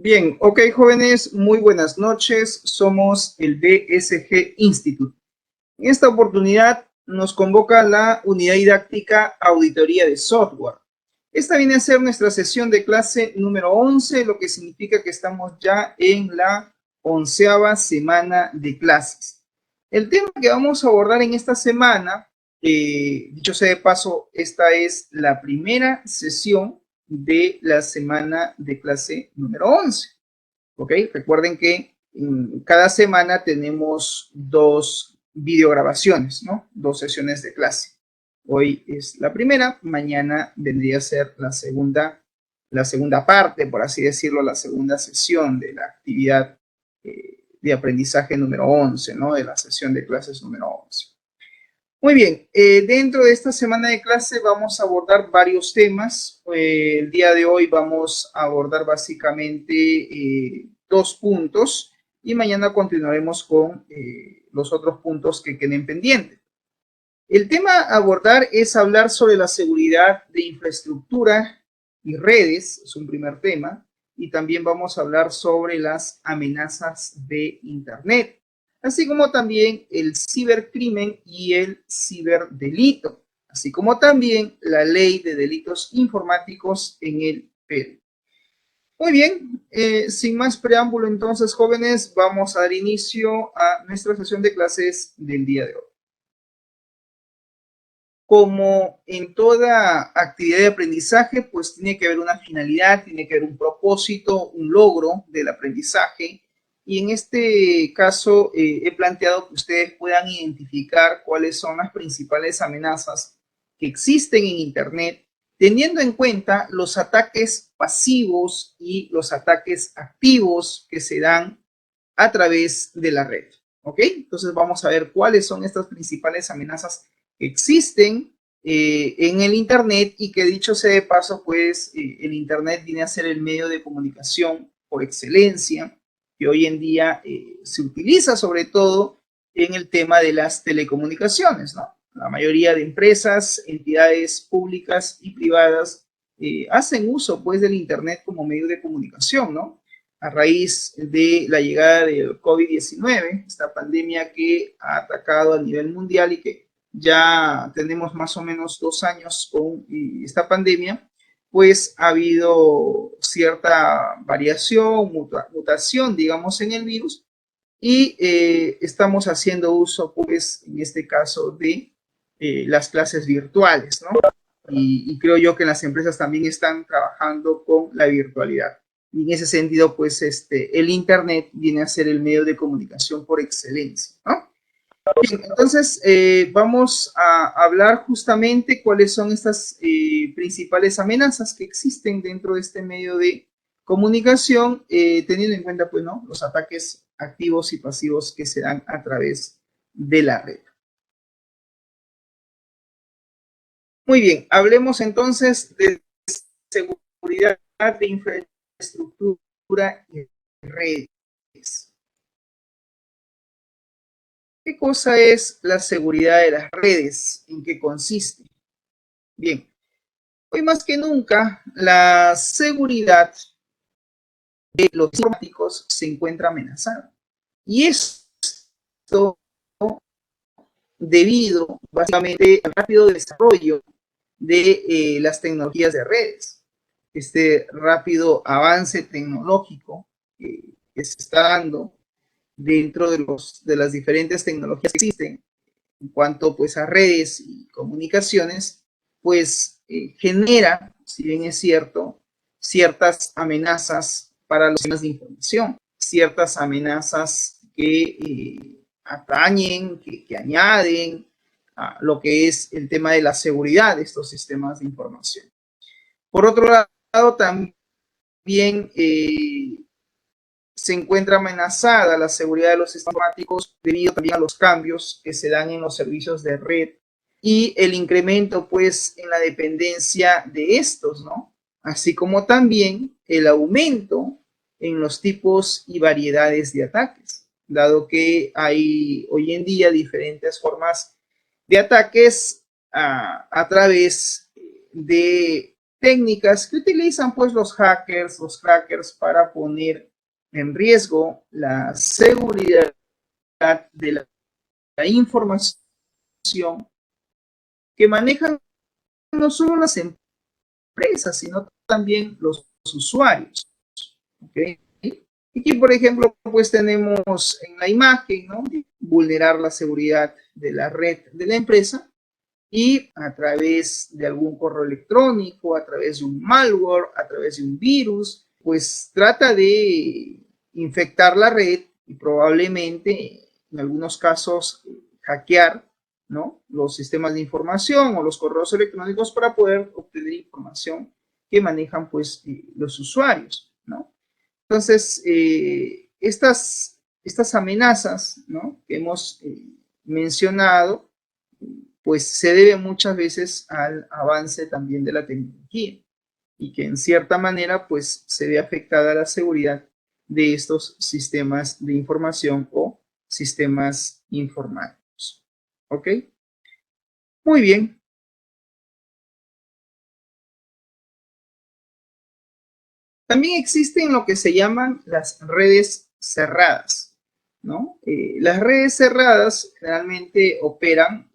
Bien, ok, jóvenes, muy buenas noches. Somos el BSG Institute. En esta oportunidad nos convoca la unidad didáctica Auditoría de Software. Esta viene a ser nuestra sesión de clase número 11, lo que significa que estamos ya en la 11ª semana de clases. El tema que vamos a abordar en esta semana, dicho sea de paso, esta es la primera sesión de la semana de clase número 11. ¿Ok? Recuerden que cada semana tenemos dos videograbaciones, ¿no? Dos sesiones de clase. Hoy es la primera, mañana vendría a ser la segunda parte, por así decirlo, la segunda sesión de la actividad de aprendizaje número 11, ¿no? De la sesión de clases número 11. Muy bien, dentro de esta semana de clase vamos a abordar varios temas. El día de hoy vamos a abordar básicamente 2 puntos y mañana continuaremos con los otros puntos que queden pendientes. El tema a abordar es hablar sobre la seguridad de infraestructura y redes, es un primer tema, y también vamos a hablar sobre las amenazas de Internet, así como también el cibercrimen y el ciberdelito, así como también la ley de delitos informáticos en el Perú. Muy bien, sin más preámbulo entonces, jóvenes, vamos a dar inicio a nuestra sesión de clases del día de hoy. Como en toda actividad de aprendizaje, pues tiene que haber una finalidad, tiene que haber un propósito, un logro del aprendizaje. Y en este caso he planteado que ustedes puedan identificar cuáles son las principales amenazas que existen en Internet, teniendo en cuenta los ataques pasivos y los ataques activos que se dan a través de la red. ¿Ok? Entonces vamos a ver cuáles son estas principales amenazas que existen en el Internet y que dicho sea de paso, pues el Internet viene a ser el medio de comunicación por excelencia que hoy en día se utiliza sobre todo en el tema de las telecomunicaciones, ¿no? La mayoría de empresas, entidades públicas y privadas hacen uso pues del Internet como medio de comunicación, ¿no? A raíz de la llegada del COVID-19, esta pandemia que ha atacado a nivel mundial y que ya tenemos más o menos 2 años con esta pandemia, pues ha habido cierta variación, mutación, digamos, en el virus y estamos haciendo uso, pues, en este caso de las clases virtuales, ¿no? Y creo yo que las empresas también están trabajando con la virtualidad. Y en ese sentido, pues, el Internet viene a ser el medio de comunicación por excelencia, ¿no? Bien, entonces, vamos a hablar justamente cuáles son estas principales amenazas que existen dentro de este medio de comunicación, teniendo en cuenta, pues, ¿no? Los ataques activos y pasivos que se dan a través de la red. Muy bien, hablemos entonces de seguridad de infraestructura y redes. ¿Qué cosa es la seguridad de las redes? ¿En qué consiste? Bien, hoy más que nunca la seguridad de los informáticos se encuentra amenazada. Y esto debido básicamente al rápido desarrollo de las tecnologías de redes. Este rápido avance tecnológico que se está dando dentro de las diferentes tecnologías que existen en cuanto pues a redes y comunicaciones, pues genera, si bien es cierto, ciertas amenazas para los sistemas de información, ciertas amenazas que atañen, que añaden a lo que es el tema de la seguridad de estos sistemas de información. Por otro lado, también se encuentra amenazada la seguridad de los sistemas informáticos debido también a los cambios que se dan en los servicios de red y el incremento pues en la dependencia de estos, ¿no? Así como también el aumento en los tipos y variedades de ataques, dado que hay hoy en día diferentes formas de ataques a través de técnicas que utilizan pues los hackers, los crackers para poner en riesgo la seguridad de la información que manejan no solo las empresas, sino también los usuarios. ¿Okay? Aquí, por ejemplo, pues tenemos en la imagen, ¿no? Vulnerar la seguridad de la red de la empresa y a través de algún correo electrónico, a través de un malware, a través de un virus, pues trata de infectar la red y probablemente en algunos casos hackear, ¿no? Los sistemas de información o los correos electrónicos para poder obtener información que manejan pues los usuarios, ¿no? Entonces, estas amenazas, ¿no? Que hemos mencionado, pues se debe muchas veces al avance también de la tecnología y que en cierta manera pues se ve afectada la seguridad de estos sistemas de información o sistemas informáticos. ¿Ok? Muy bien. También existen lo que se llaman las redes cerradas, ¿no? Las redes cerradas generalmente operan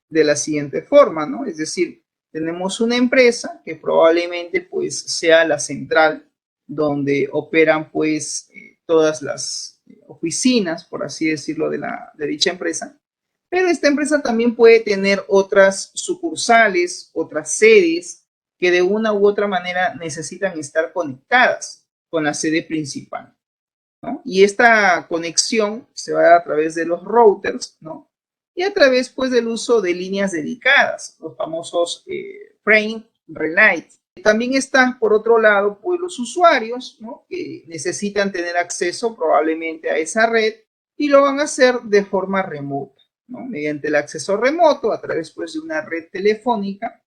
de la siguiente forma, ¿no? Es decir, tenemos una empresa que probablemente pues sea la central donde operan pues todas las oficinas, por así decirlo, de dicha empresa. Pero esta empresa también puede tener otras sucursales, otras sedes que de una u otra manera necesitan estar conectadas con la sede principal, ¿no? Y esta conexión se va a dar a través de los routers, ¿no? Y a través, pues, del uso de líneas dedicadas, los famosos frame relay. También están, por otro lado, pues, los usuarios, ¿no? Que necesitan tener acceso probablemente a esa red y lo van a hacer de forma remota, ¿no? Mediante el acceso remoto, a través, pues, de una red telefónica,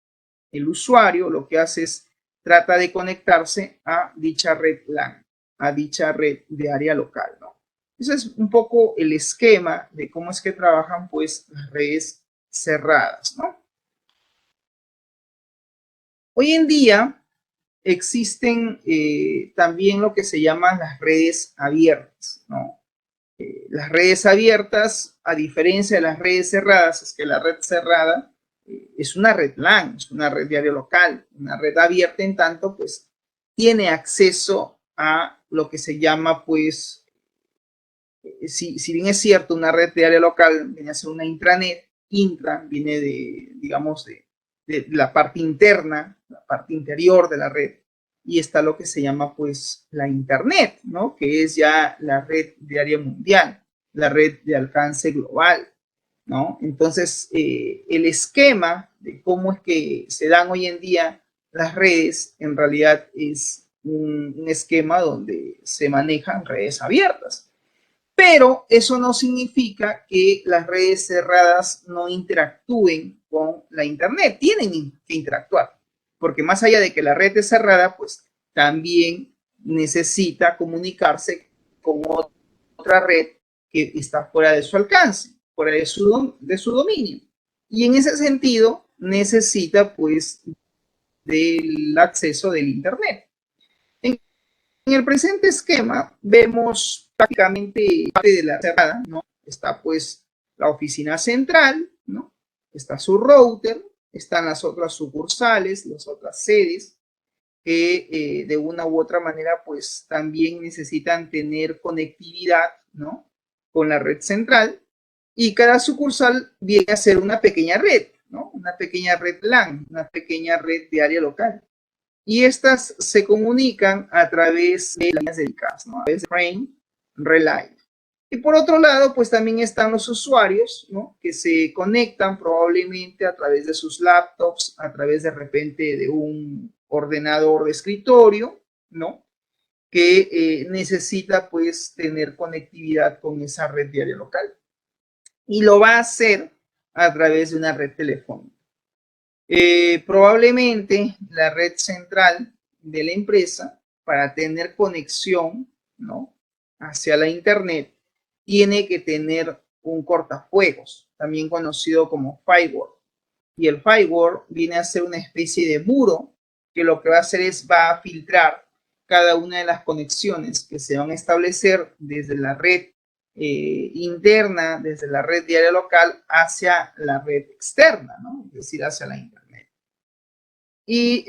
el usuario lo que hace es trata de conectarse a dicha red LAN, a dicha red de área local, ¿no? Ese es un poco el esquema de cómo es que trabajan pues las redes cerradas, ¿no? Hoy en día existen también lo que se llaman las redes abiertas, ¿no? Las redes abiertas, a diferencia de las redes cerradas, es que la red cerrada es una red LAN, es una red de área local, una red abierta en tanto, pues, tiene acceso a lo que se llama, pues, si bien es cierto, una red de área local viene a ser una intranet, intra viene de, digamos, de la parte interna, la parte interior de la red, y está lo que se llama, pues, la internet, ¿no? Que es ya la red de área mundial, la red de alcance global, ¿no? Entonces, el esquema de cómo es que se dan hoy en día las redes, en realidad es un esquema donde se manejan redes abiertas. Pero eso no significa que las redes cerradas no interactúen con la Internet. Tienen que interactuar, porque más allá de que la red es cerrada, pues también necesita comunicarse con otra red que está fuera de su alcance, fuera de su dominio. Y en ese sentido necesita pues del acceso del Internet. En el presente esquema vemos prácticamente parte de la cerrada, ¿no? Está pues la oficina central, ¿no? Está su router, están las otras sucursales, las otras sedes, que de una u otra manera pues también necesitan tener conectividad, ¿no? Con la red central y cada sucursal viene a ser una pequeña red, ¿no? Una pequeña red LAN, una pequeña red de área local. Y estas se comunican a través de líneas dedicadas, ¿no? A través de frame relay. Y por otro lado, pues también están los usuarios, ¿no? Que se conectan probablemente a través de sus laptops, a través de repente de un ordenador de escritorio, ¿no? Que necesita pues tener conectividad con esa red diaria local. Y lo va a hacer a través de una red telefónica. Probablemente la red central de la empresa, para tener conexión, ¿no? Hacia la Internet, tiene que tener un cortafuegos, también conocido como firewall. Y el firewall viene a ser una especie de muro que lo que va a hacer es va a filtrar cada una de las conexiones que se van a establecer desde la red interna, desde la red diaria local hacia la red externa, ¿no? Es decir, hacia la internet. Y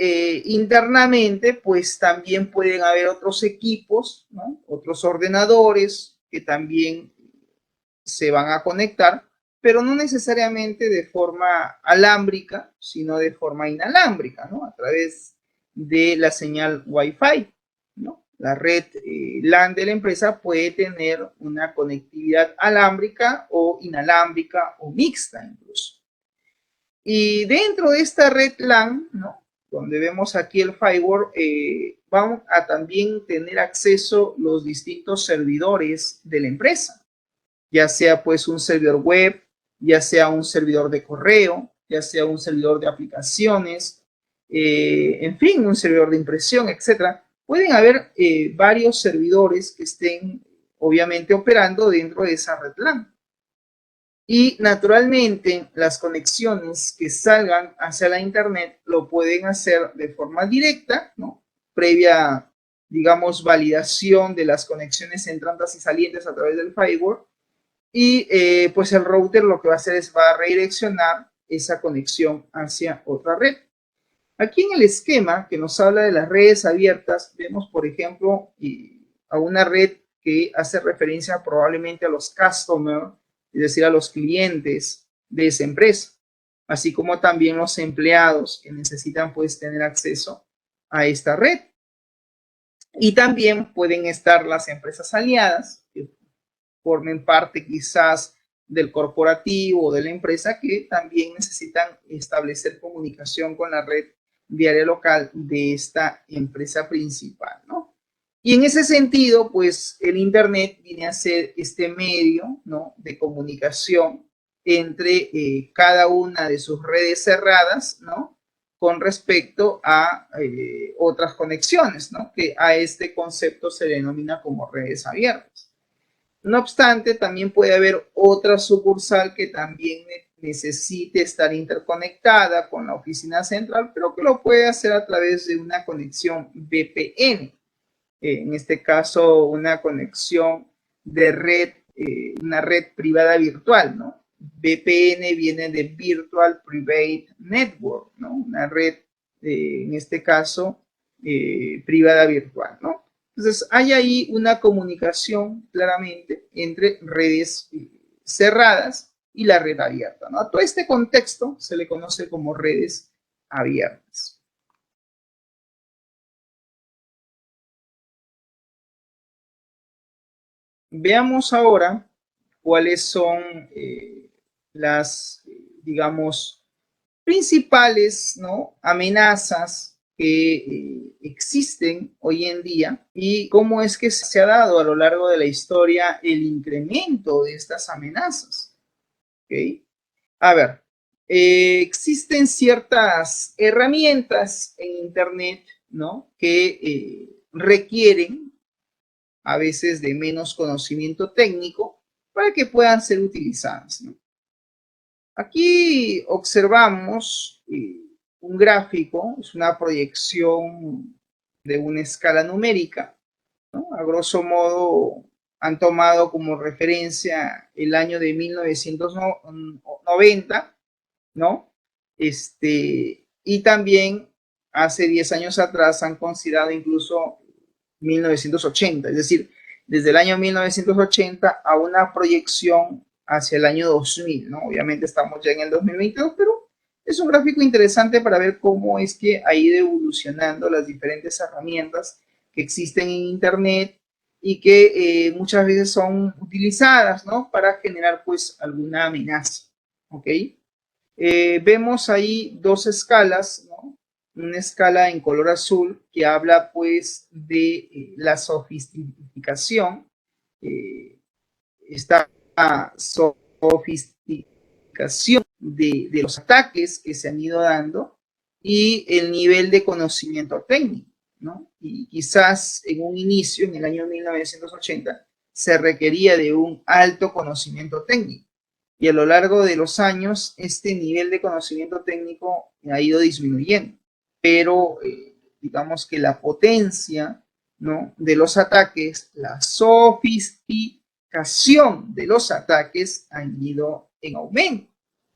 internamente, pues también pueden haber otros equipos, ¿no? Otros ordenadores que también se van a conectar, pero no necesariamente de forma alámbrica, sino de forma inalámbrica, ¿no? A través de la señal Wi-Fi, ¿no? La red LAN de la empresa puede tener una conectividad alámbrica o inalámbrica o mixta incluso. Y dentro de esta red LAN, ¿no? Donde vemos aquí el firewall, vamos a también tener acceso los distintos servidores de la empresa, ya sea pues un servidor web, ya sea un servidor de correo, ya sea un servidor de aplicaciones, en fin, un servidor de impresión, etcétera. Pueden haber varios servidores que estén obviamente operando dentro de esa red LAN. Y naturalmente las conexiones que salgan hacia la internet lo pueden hacer de forma directa, ¿no? Previa, digamos, validación de las conexiones entrantes y salientes a través del firewall. Y pues el router lo que va a hacer es va a redireccionar esa conexión hacia otra red. Aquí en el esquema que nos habla de las redes abiertas, vemos, por ejemplo, a una red que hace referencia probablemente a los customers, es decir, a los clientes de esa empresa, así como también los empleados que necesitan pues tener acceso a esta red. Y también pueden estar las empresas aliadas, que formen parte quizás del corporativo o de la empresa, que también necesitan establecer comunicación con la red diaria local de esta empresa principal, ¿no? Y en ese sentido, pues el Internet viene a ser este medio, ¿no?, de comunicación entre cada una de sus redes cerradas, ¿no?, con respecto a otras conexiones, ¿no?, que a este concepto se denomina como redes abiertas. No obstante, también puede haber otra sucursal que también necesite estar interconectada con la oficina central, pero que lo puede hacer a través de una conexión VPN. En este caso, una conexión de red, una red privada virtual, ¿no? VPN viene de Virtual Private Network, ¿no? Una red, en este caso, privada virtual, ¿no? Entonces, hay ahí una comunicación claramente entre redes cerradas y la red abierta, ¿no? A todo este contexto se le conoce como redes abiertas. Veamos ahora cuáles son las, digamos, principales, ¿no?, amenazas que existen hoy en día y cómo es que se ha dado a lo largo de la historia el incremento de estas amenazas. ¿Okay? A ver, existen ciertas herramientas en Internet, ¿no?, que requieren a veces de menos conocimiento técnico para que puedan ser utilizadas, ¿no? Aquí observamos un gráfico, es una proyección de una escala numérica, ¿no? A grosso modo han tomado como referencia el año de 1990, ¿no? Y también hace 10 años atrás han considerado incluso 1980, es decir, desde el año 1980 a una proyección hacia el año 2000, ¿no? Obviamente estamos ya en el 2022, pero es un gráfico interesante para ver cómo es que ha ido evolucionando las diferentes herramientas que existen en Internet y que muchas veces son utilizadas, ¿no?, para generar pues alguna amenaza, ¿ok? Vemos ahí dos escalas, ¿no? Una escala en color azul que habla pues de la sofisticación, esta sofisticación de los ataques que se han ido dando y el nivel de conocimiento técnico, ¿no? Y quizás en un inicio, en el año 1980, se requería de un alto conocimiento técnico. Y a lo largo de los años, este nivel de conocimiento técnico ha ido disminuyendo. Pero digamos que la potencia, ¿no?, de los ataques, la sofisticación de los ataques han ido en aumento,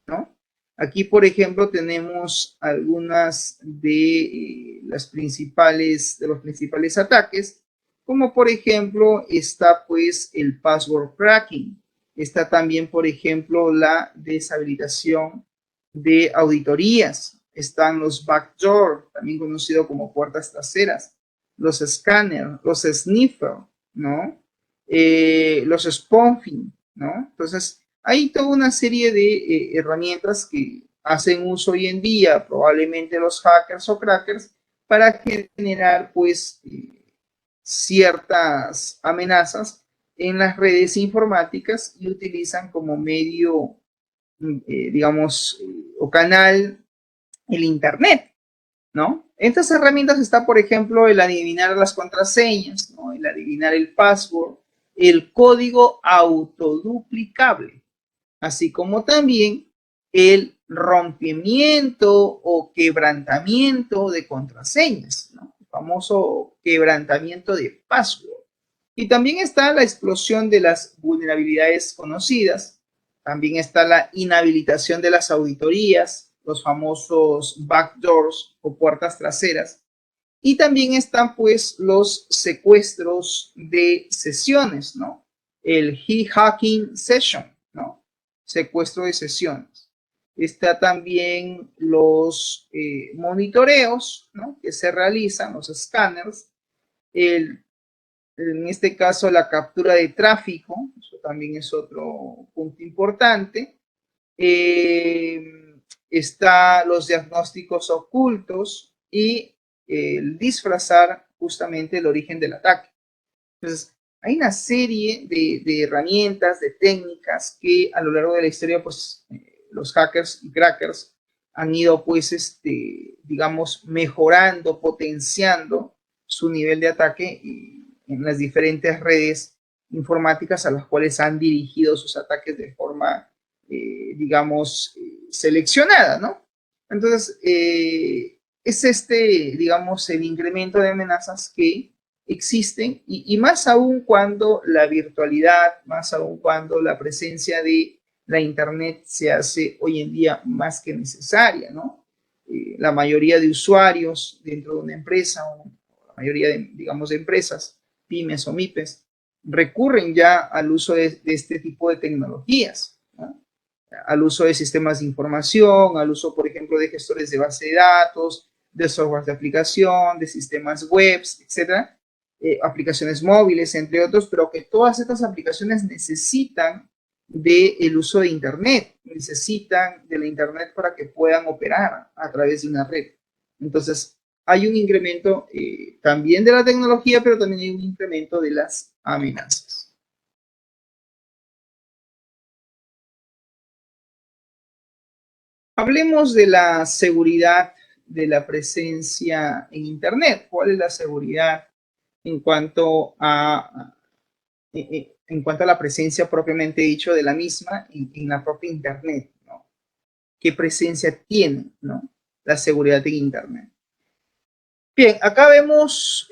¿no? Aquí, por ejemplo, tenemos algunas de los principales ataques, como por ejemplo está pues el password cracking, está también por ejemplo la deshabilitación de auditorías, están los backdoor, también conocido como puertas traseras, los scanners, los sniffer, ¿no? Los spoofing, ¿no? Entonces, hay toda una serie de herramientas que hacen uso hoy en día, probablemente los hackers o crackers, para generar pues ciertas amenazas en las redes informáticas y utilizan como medio, digamos, o canal el Internet, ¿no? Estas herramientas está, por ejemplo, el adivinar las contraseñas, ¿no?, el adivinar el password, el código autoduplicable, así como también el rompimiento o quebrantamiento de contraseñas, ¿no?, el famoso quebrantamiento de password. Y también está la explosión de las vulnerabilidades conocidas, también está la inhabilitación de las auditorías, los famosos backdoors o puertas traseras, y también están pues los secuestros de sesiones, ¿no? El hijacking session, ¿no? Secuestro de sesiones. Está también los monitoreos, ¿no?, que se realizan, los escáneres, en este caso la captura de tráfico, eso también es otro punto importante. Está los diagnósticos ocultos y el disfrazar justamente el origen del ataque. Entonces, hay una serie de herramientas, de técnicas que a lo largo de la historia, pues, los hackers y crackers han ido, pues, digamos, mejorando, potenciando su nivel de ataque en las diferentes redes informáticas a las cuales han dirigido sus ataques de forma, digamos, seleccionada, ¿no? Entonces, es digamos, el incremento de amenazas que existen y más aún cuando la virtualidad, más aún cuando la presencia de la Internet se hace hoy en día más que necesaria, ¿no? La mayoría de usuarios dentro de una empresa, o la mayoría de, digamos, de empresas, pymes o MIPES, recurren ya al uso de este tipo de tecnologías, ¿no?, al uso de sistemas de información, al uso, por ejemplo, de gestores de base de datos, de software de aplicación, de sistemas web, etcétera, aplicaciones móviles, entre otros, pero que todas estas aplicaciones necesitan del uso de Internet, necesitan de la Internet para que puedan operar a través de una red. Entonces, hay un incremento también de la tecnología, pero también hay un incremento de las amenazas. Hablemos de la seguridad de la presencia en Internet. ¿Cuál es la seguridad en cuanto a la presencia propiamente dicho de la misma en la propia Internet, ¿no? ¿Qué presencia tiene, ¿no?, la seguridad en Internet? Bien, acá vemos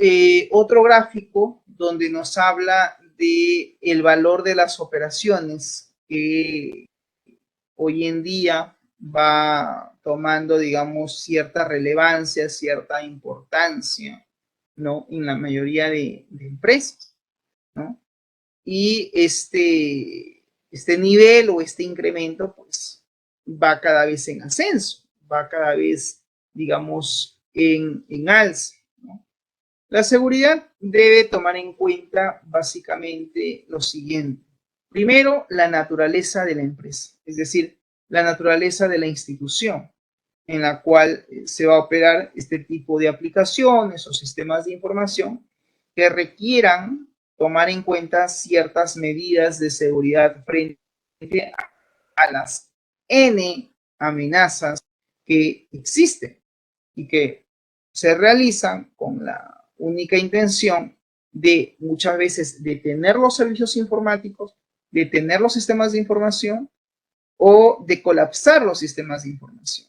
otro gráfico donde nos habla de el valor de las operaciones que hoy en día va tomando, digamos, cierta relevancia, cierta importancia, ¿no?, en la mayoría de empresas, ¿no? Y este nivel o este incremento, pues, va cada vez en ascenso, va cada vez, digamos, en alza, ¿no? La seguridad debe tomar en cuenta básicamente lo siguiente. Primero, la naturaleza de la empresa, es decir, la naturaleza de la institución en la cual se va a operar este tipo de aplicaciones o sistemas de información que requieran tomar en cuenta ciertas medidas de seguridad frente a las N amenazas que existen y que se realizan con la única intención de muchas veces detener los servicios informáticos, detener los sistemas de información o de colapsar los sistemas de información,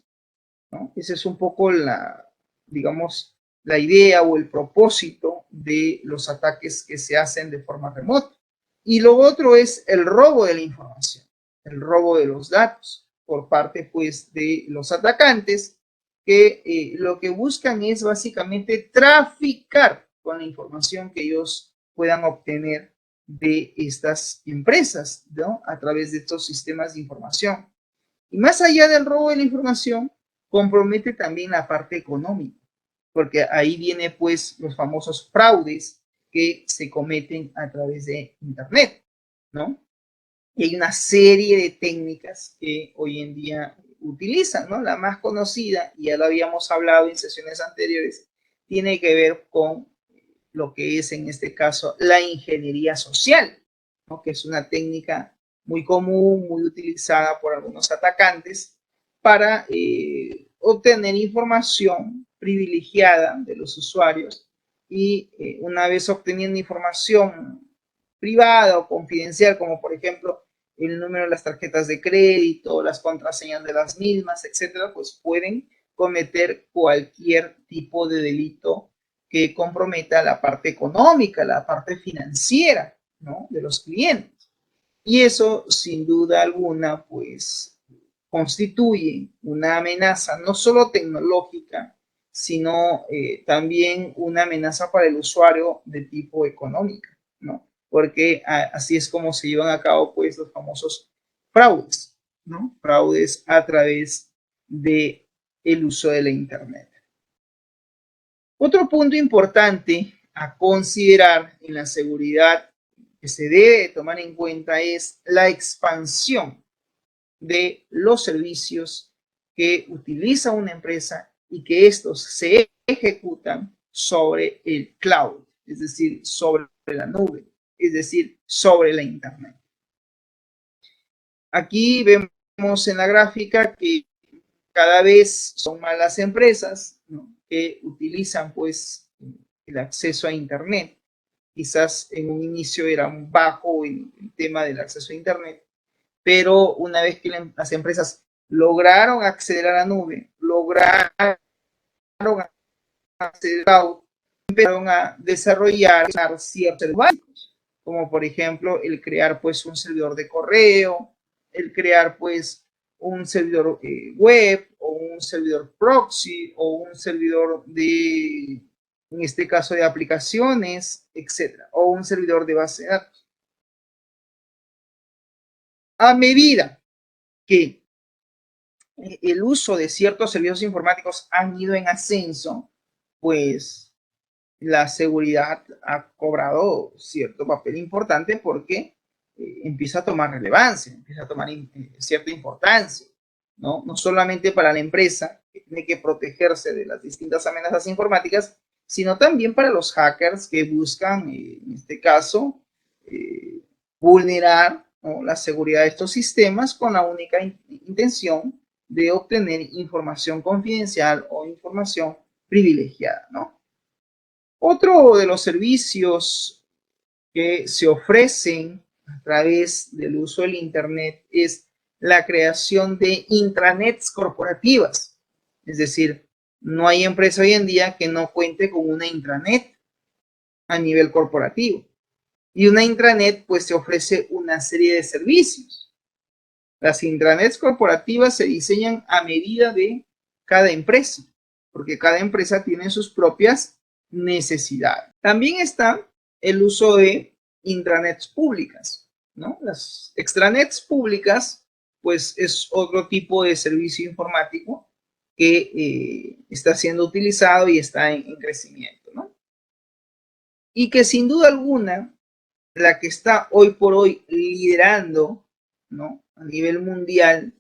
¿no? Esa es un poco la, digamos, la idea o el propósito de los ataques que se hacen de forma remota. Y lo otro es el robo de la información, el robo de los datos por parte pues de los atacantes que lo que buscan es básicamente traficar con la información que ellos puedan obtener de estas empresas, ¿no? A través de estos sistemas de información. Y más allá del robo de la información, compromete también la parte económica, porque ahí viene pues los famosos fraudes que se cometen a través de Internet, ¿no? Y hay una serie de técnicas que hoy en día utilizan, ¿no? La más conocida, y ya lo habíamos hablado en sesiones anteriores, tiene que ver con lo que es en este caso la ingeniería social, ¿no? Que es una técnica muy común, muy utilizada por algunos atacantes para obtener información privilegiada de los usuarios y una vez obteniendo información privada o confidencial, como por ejemplo el número de las tarjetas de crédito, las contraseñas de las mismas, etcétera, pues pueden cometer cualquier tipo de delito que comprometa la parte económica, la parte financiera, ¿no? De los clientes. Y eso, sin duda alguna, pues constituye una amenaza no solo tecnológica, sino también una amenaza para el usuario de tipo económico, ¿no? Porque así es como se llevan a cabo pues los famosos fraudes, ¿no? Fraudes a través de el uso de la internet. Otro punto importante a considerar en la seguridad que se debe tomar en cuenta es la expansión de los servicios que utiliza una empresa y que estos se ejecutan sobre el cloud, es decir, sobre la nube, es decir, sobre la internet. Aquí vemos en la gráfica que cada vez son más las empresas, ¿no? Que utilizan pues el acceso a internet. Quizás en un inicio era un bajo el tema del acceso a internet, pero una vez que las empresas lograron acceder a la nube, lograron acceder a cloud, empezaron a desarrollar ciertos servicios, como por ejemplo el crear pues un servidor de correo, el crear pues un servidor web o un servidor proxy o un servidor de, en este caso, de aplicaciones, etcétera, o un servidor de base de datos. A medida que el uso de ciertos servicios informáticos han ido en ascenso, pues la seguridad ha cobrado cierto papel importante porque empieza a tomar relevancia, empieza a tomar cierta importancia, ¿no? No solamente para la empresa, que tiene que protegerse de las distintas amenazas informáticas, sino también para los hackers que buscan, en este caso, vulnerar, ¿no?, la seguridad de estos sistemas con la única intención de obtener información confidencial o información privilegiada, ¿no? Otro de los servicios que se ofrecen a través del uso del Internet es la creación de intranets corporativas. Es decir, no hay empresa hoy en día que no cuente con una intranet a nivel corporativo. Y una intranet pues te ofrece una serie de servicios. Las intranets corporativas se diseñan a medida de cada empresa, porque cada empresa tiene sus propias necesidades. También está el uso de intranets públicas, ¿no? Las extranets públicas, pues es otro tipo de servicio informático que está siendo utilizado y está en crecimiento, ¿no? Y que sin duda alguna, la que está hoy por hoy liderando, ¿no?, a nivel mundial,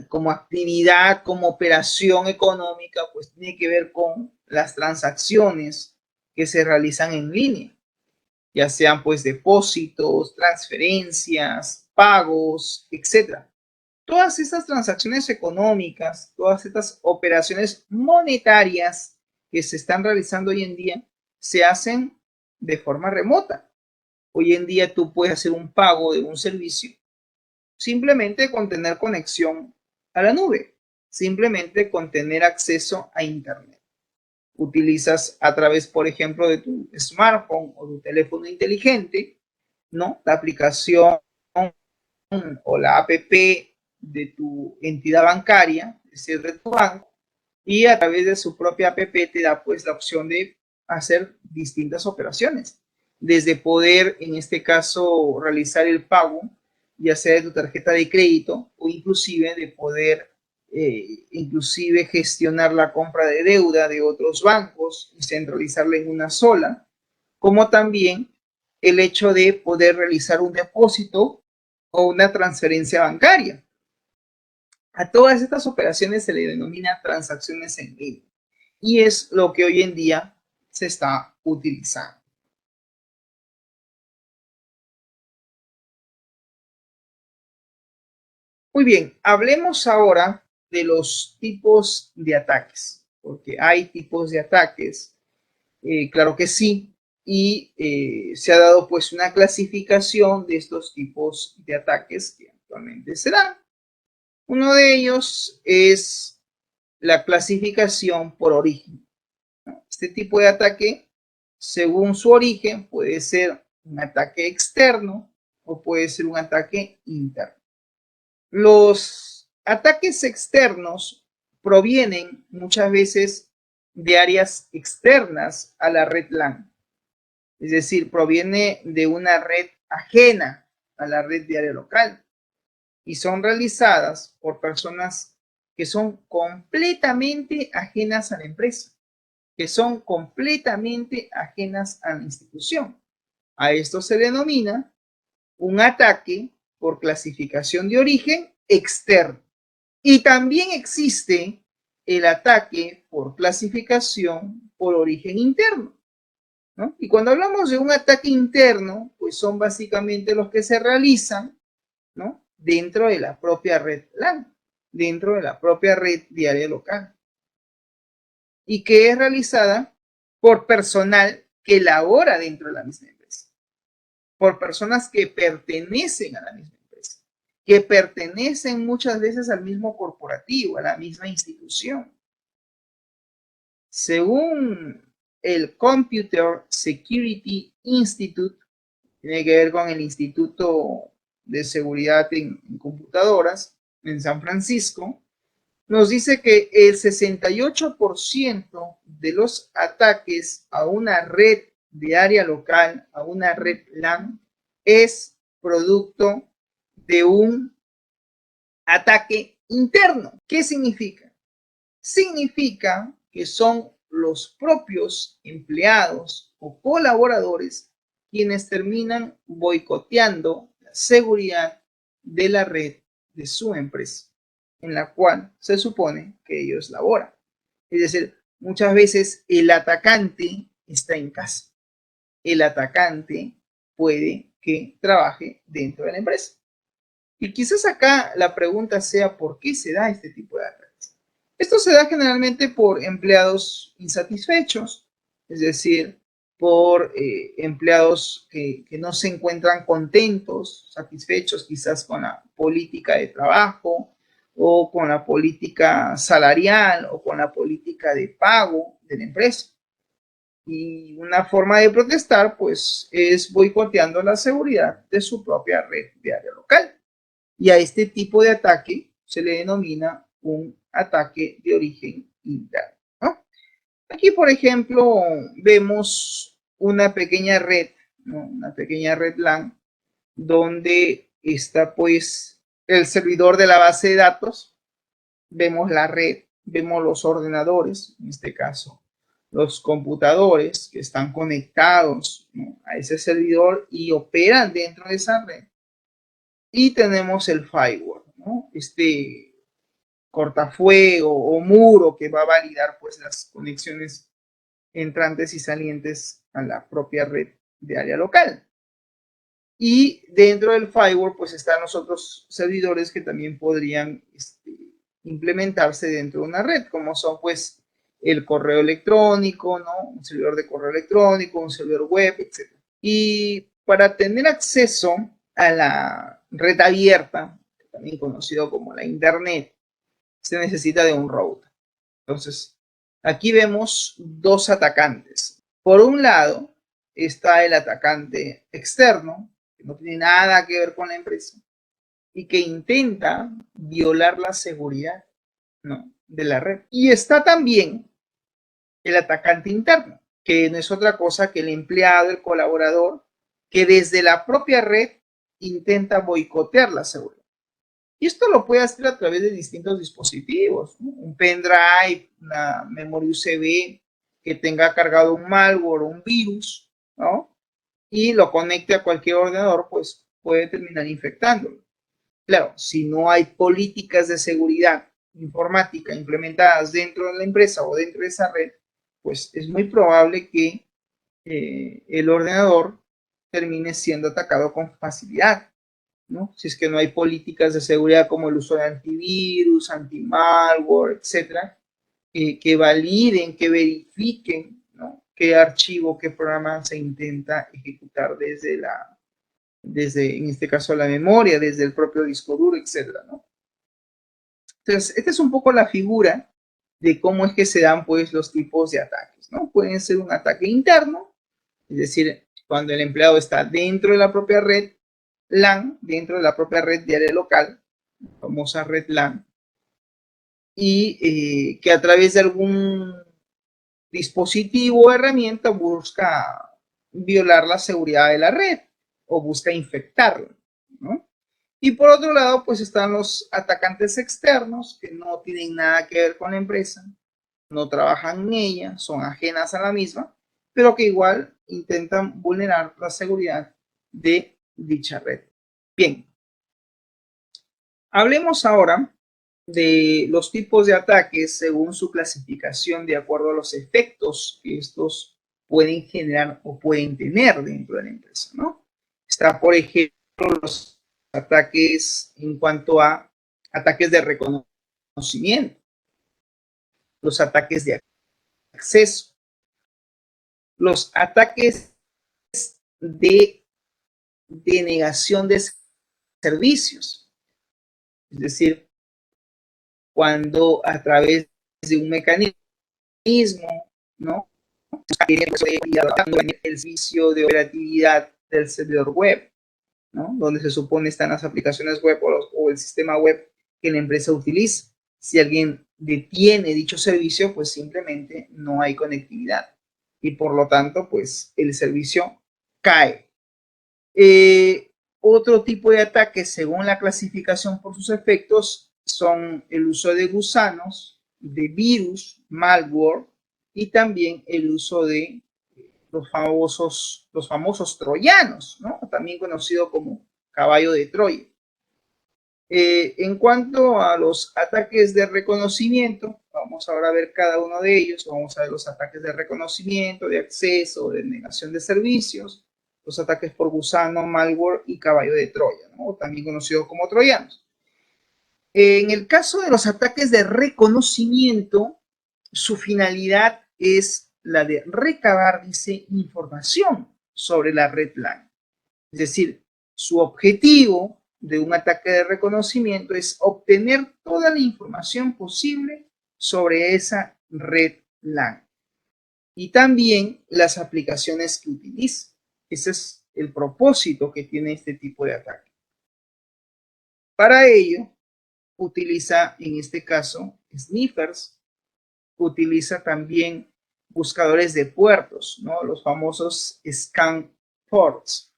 como actividad, como operación económica, pues tiene que ver con las transacciones que se realizan en línea, ya sean pues depósitos, transferencias, pagos, etcétera. Todas estas transacciones económicas, todas estas operaciones monetarias que se están realizando hoy en día, se hacen de forma remota. Hoy en día tú puedes hacer un pago de un servicio simplemente con tener conexión a la nube, simplemente con tener acceso a Internet. utilizas a través, por ejemplo, de tu smartphone o tu teléfono inteligente, ¿no? La aplicación o la app de tu entidad bancaria, es decir, de tu banco, y a través de su propia app te da pues la opción de hacer distintas operaciones, desde poder, en este caso, realizar el pago, ya sea de tu tarjeta de crédito o inclusive de poder inclusive gestionar la compra de deuda de otros bancos y centralizarla en una sola, como también el hecho de poder realizar un depósito o una transferencia bancaria. A todas estas operaciones se le denomina transacciones en línea y es lo que hoy en día se está utilizando. Muy bien, hablemos ahora de los tipos de ataques, porque hay tipos de ataques, claro que sí, y se ha dado pues una clasificación de estos tipos de ataques que actualmente se dan. Uno de ellos es la clasificación por origen. Este tipo de ataque, según su origen, puede ser un ataque externo o puede ser un ataque interno. Los ataques externos provienen muchas veces de áreas externas a la red LAN, es decir, proviene de una red ajena a la red de área local y son realizadas por personas que son completamente ajenas a la empresa, que son completamente ajenas a la institución. A esto se denomina un ataque por clasificación de origen externo. Y también existe el ataque por clasificación por origen interno, ¿no? Y cuando hablamos de un ataque interno, pues son básicamente los que se realizan, ¿no? Dentro de la propia red LAN, dentro de la propia red de área local, y que es realizada por personal que labora dentro de la misma empresa, por personas que pertenecen a la misma empresa, que pertenecen muchas veces al mismo corporativo, a la misma institución. Según el Computer Security Institute, tiene que ver con el Instituto de Seguridad en Computadoras en San Francisco, nos dice que el 68% de los ataques a una red de área local, a una red LAN, es producto de un ataque interno. ¿Qué significa? Significa que son los propios empleados o colaboradores quienes terminan boicoteando la seguridad de la red de su empresa, en la cual se supone que ellos laboran. Es decir, muchas veces el atacante está en casa. El atacante puede que trabaje dentro de la empresa. Y quizás acá la pregunta sea, ¿por qué se da este tipo de ataques? Esto se da generalmente por empleados insatisfechos, es decir, por empleados que no se encuentran contentos, satisfechos quizás con la política de trabajo o con la política salarial o con la política de pago de la empresa. Y una forma de protestar, pues, es boicoteando la seguridad de su propia red de área local. Y a este tipo de ataque se le denomina un ataque de origen interno, ¿no? Aquí, por ejemplo, vemos una pequeña red, ¿no? Una pequeña red LAN, donde está pues el servidor de la base de datos, vemos la red, vemos los ordenadores, en este caso, los computadores que están conectados, ¿no? A ese servidor y operan dentro de esa red. Y tenemos el firewall, ¿no? Este cortafuego o muro que va a validar pues las conexiones entrantes y salientes a la propia red de área local. Y dentro del firewall pues están los otros servidores que también podrían implementarse dentro de una red, como son pues el correo electrónico, ¿no? Un servidor de correo electrónico, un servidor web, etc. Y para tener acceso a la red abierta, también conocido como la internet, se necesita de un router. Entonces, Aquí vemos dos atacantes. Por un lado está el atacante externo, que no tiene nada que ver con la empresa y que intenta violar la seguridad, ¿no?, de la red. Y está también el atacante interno, que no es otra cosa que el empleado, el colaborador, que desde la propia red intenta boicotear la seguridad. Y esto lo puede hacer a través de distintos dispositivos, ¿no? Un pendrive, una memoria USB que tenga cargado un malware o un virus, ¿no?, y lo conecte a cualquier ordenador, pues puede terminar infectándolo. Claro, si no hay políticas de seguridad informática implementadas dentro de la empresa o dentro de esa red, pues es muy probable que el ordenador termine siendo atacado con facilidad, ¿no? Si es que no hay políticas de seguridad como el uso de antivirus, antimalware, etcétera, que validen, que verifiquen, ¿no?, qué archivo, qué programa se intenta ejecutar desde, en este caso, la memoria, desde el propio disco duro, etcétera, ¿no? Entonces, esta es un poco la figura de cómo es que se dan, pues, los tipos de ataques, ¿no? Pueden ser un ataque interno, es decir, cuando el empleado está dentro de la propia red LAN, dentro de la propia red de área local, la famosa red LAN, y que a través de algún dispositivo o herramienta busca violar la seguridad de la red o busca infectarla, ¿no? Y por otro lado, pues están los atacantes externos que no tienen nada que ver con la empresa, no trabajan en ella, son ajenas a la misma, pero que igual intentan vulnerar la seguridad de dicha red. Bien, hablemos ahora de los tipos de ataques según su clasificación de acuerdo a los efectos que estos pueden generar o pueden tener dentro de la empresa, ¿no? Está, por ejemplo, los ataques en cuanto a ataques de reconocimiento, los ataques de acceso, los ataques de denegación de servicios, es decir, cuando a través de un mecanismo, ¿no?, el servicio de operatividad del servidor web, ¿no?, donde se supone están las aplicaciones web o el sistema web que la empresa utiliza. Si alguien detiene dicho servicio, pues simplemente no hay conectividad y por lo tanto, pues el servicio cae. Otro tipo de ataques, según la clasificación por sus efectos, son el uso de gusanos, de virus, malware y también el uso de los famosos troyanos, ¿no?, también conocido como caballo de Troya. En cuanto a los ataques de reconocimiento, vamos ahora a ver cada uno de ellos. Vamos a ver los ataques de reconocimiento, de acceso, de negación de servicios, los ataques por gusano, malware y caballo de Troya, ¿no?, también conocidos como troyanos. En el caso de los ataques de reconocimiento, su finalidad es la de recabar, dice, información sobre la red LAN. Es decir, su objetivo de un ataque de reconocimiento es obtener toda la información posible sobre esa red LAN y también las aplicaciones que utiliza. Ese es el propósito que tiene este tipo de ataque. Para ello, utiliza en este caso sniffers, utiliza también buscadores de puertos, ¿no?, los famosos scan ports,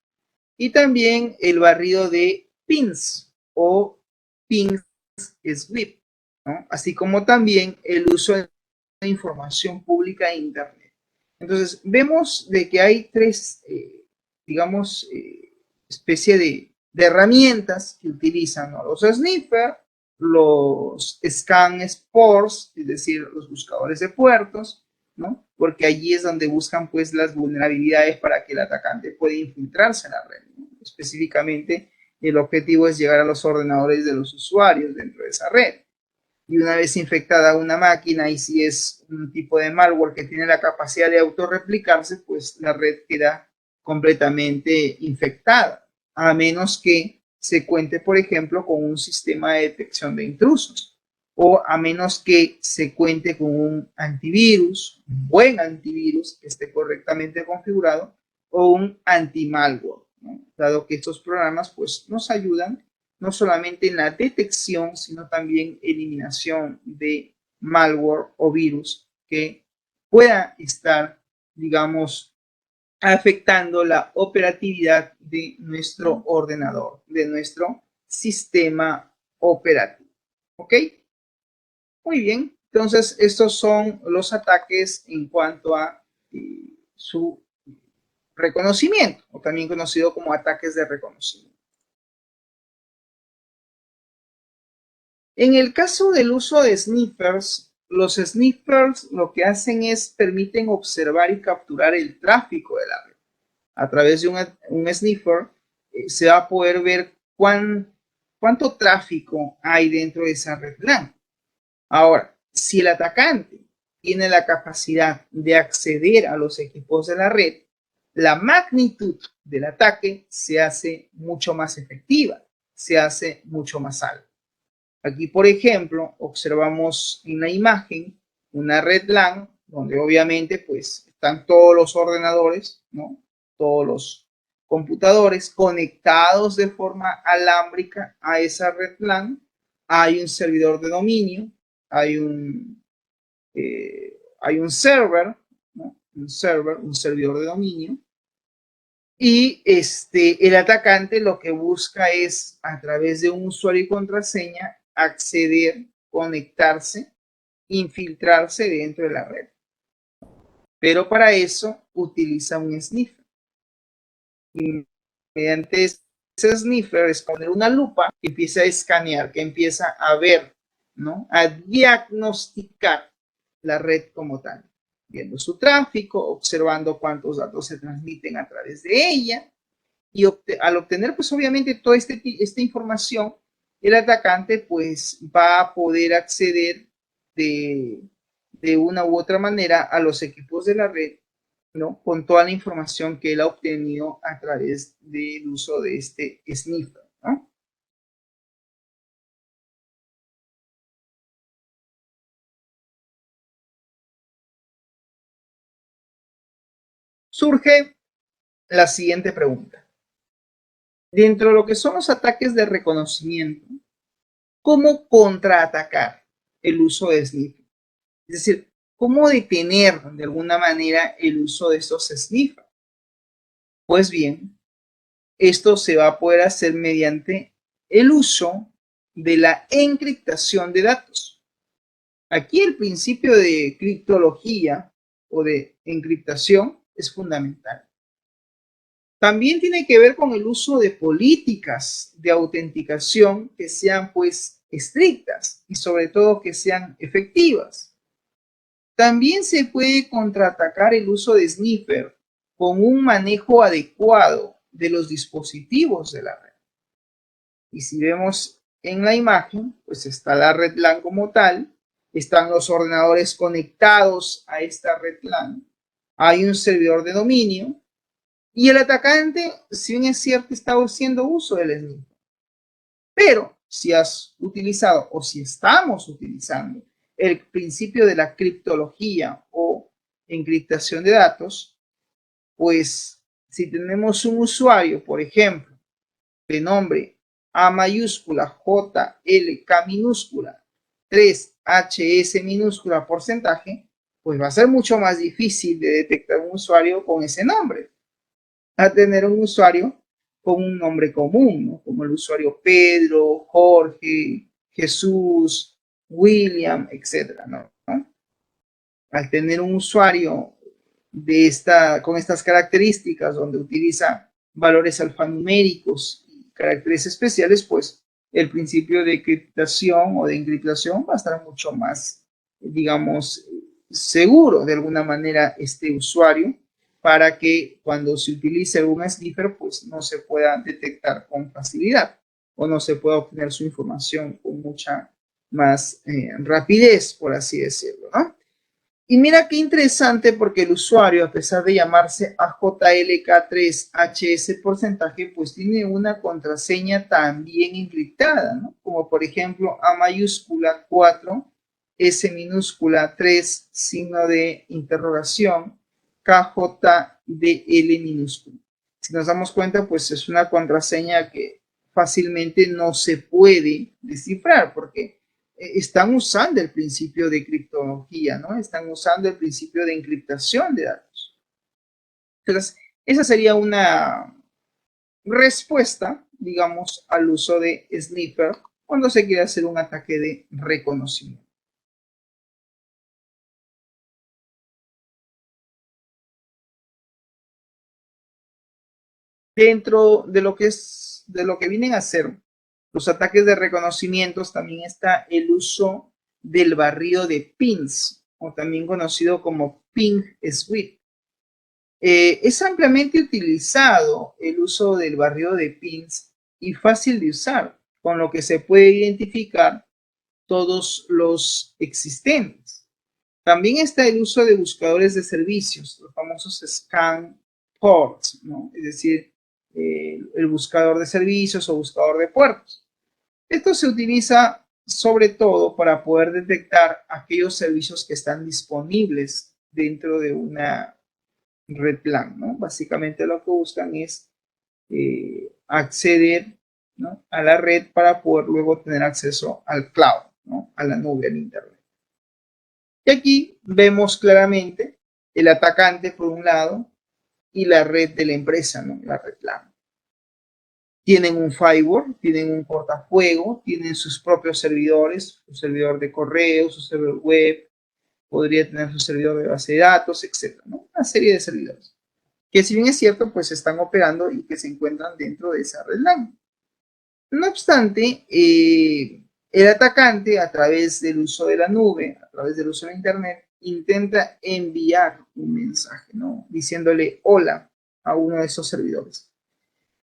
y también el barrido de pins o pins sweep, ¿no?, así como también el uso de información pública en Internet. Entonces, vemos de que hay tres, digamos, especie de herramientas que utilizan, ¿no?, los sniffers, los scan ports, es decir, los buscadores de puertos, ¿no?, porque allí es donde buscan, pues, las vulnerabilidades para que el atacante pueda infiltrarse en la red, ¿no? Específicamente, el objetivo es llegar a los ordenadores de los usuarios dentro de esa red. Y una vez infectada una máquina, y si es un tipo de malware que tiene la capacidad de autorreplicarse, pues la red queda completamente infectada, a menos que se cuente, por ejemplo, con un sistema de detección de intrusos o a menos que se cuente con un antivirus, un buen antivirus que esté correctamente configurado, o un anti-malware, ¿no? Dado que estos programas pues nos ayudan no solamente en la detección, sino también eliminación de malware o virus que pueda estar, digamos, afectando la operatividad de nuestro ordenador, de nuestro sistema operativo. ¿Ok? Muy bien. Entonces, estos son los ataques en cuanto a su reconocimiento, o también conocido como ataques de reconocimiento. En el caso del uso de sniffers, los sniffers lo que hacen es permiten observar y capturar el tráfico de la red. A través de un sniffer se va a poder ver cuánto tráfico hay dentro de esa red LAN. Ahora, si el atacante tiene la capacidad de acceder a los equipos de la red, la magnitud del ataque se hace mucho más efectiva, se hace mucho más alta. Aquí, por ejemplo, observamos en la imagen una red LAN donde obviamente pues están todos los ordenadores, ¿no? Todos los computadores conectados de forma alámbrica a esa red LAN. Hay un servidor de dominio, hay un server, ¿no? Un servidor de dominio. Y el atacante lo que busca es, a través de un usuario y contraseña, acceder, conectarse, infiltrarse dentro de la red. Pero para eso utiliza un sniffer. Y mediante ese sniffer es poner una lupa que empieza a escanear, que empieza a ver, ¿no? A diagnosticar la red como tal, viendo su tráfico, observando cuántos datos se transmiten a través de ella, y al obtener pues obviamente toda esta información, el atacante pues va a poder acceder de una u otra manera a los equipos de la red, ¿no? Con toda la información que él ha obtenido a través del uso de este sniffer, ¿no? Surge la siguiente pregunta. Dentro de lo que son los ataques de reconocimiento, ¿cómo contraatacar el uso de sniffer? Es decir, ¿cómo detener de alguna manera el uso de estos sniffers? Pues bien, esto se va a poder hacer mediante el uso de la encriptación de datos. Aquí el principio de criptología o de encriptación es fundamental. También tiene que ver con el uso de políticas de autenticación que sean pues estrictas y sobre todo que sean efectivas. También se puede contraatacar el uso de sniffer con un manejo adecuado de los dispositivos de la red. Y si vemos en la imagen, pues está la red LAN como tal, están los ordenadores conectados a esta red LAN, hay un servidor de dominio y el atacante, si bien es cierto, está haciendo uso del sniffer. Pero si has utilizado o si estamos utilizando el principio de la criptología o encriptación de datos, pues si tenemos un usuario, por ejemplo, de nombre A mayúscula, J, L, K minúscula, 3, H, S minúscula, porcentaje, pues va a ser mucho más difícil de detectar un usuario con ese nombre, a tener un usuario con un nombre común, ¿no? Como el usuario Pedro, Jorge, Jesús, William, etcétera, ¿no? Al tener un usuario con estas características, donde utiliza valores alfanuméricos y caracteres especiales, pues el principio de encriptación o de encriptación va a estar mucho más, digamos, seguro de alguna manera este usuario, para que cuando se utilice algún sniffer, pues no se pueda detectar con facilidad o no se pueda obtener su información con mucha más rapidez, por así decirlo, ¿no? Y mira qué interesante porque el usuario, a pesar de llamarse AJLK3HS porcentaje, pues tiene una contraseña también encriptada, ¿no? Como por ejemplo A mayúscula 4, S minúscula 3, signo de interrogación, KJDL minúscula. Si nos damos cuenta, pues es una contraseña que fácilmente no se puede descifrar porque están usando el principio de criptología, ¿no? Están usando el principio de encriptación de datos. Entonces, esa sería una respuesta, digamos, al uso de Sniffer cuando se quiere hacer un ataque de reconocimiento. Dentro de lo que vienen a ser los ataques de reconocimientos, también está el uso del barrido de pins, o también conocido como ping sweep. Es ampliamente utilizado el uso del barrido de pins y fácil de usar, con lo que se puede identificar todos los existentes. También está el uso de buscadores de servicios, los famosos scan ports, ¿no? Es decir, el buscador de servicios o buscador de puertos. Esto se utiliza sobre todo para poder detectar aquellos servicios que están disponibles dentro de una red plan, ¿no? Básicamente lo que buscan es acceder, ¿no?, a la red para poder luego tener acceso al cloud, ¿no?, a la nube, al internet. Y aquí vemos claramente el atacante por un lado y la red de la empresa, ¿no?, la red plan. Tienen un firewall, tienen un cortafuego, tienen sus propios servidores, su servidor de correo, su servidor web, podría tener su servidor de base de datos, etcétera, ¿no? Una serie de servidores que, si bien es cierto, pues están operando y que se encuentran dentro de esa red LAN. No obstante, el atacante, a través del uso de la nube, a través del uso de internet, intenta enviar un mensaje, ¿no?, diciéndole hola a uno de esos servidores.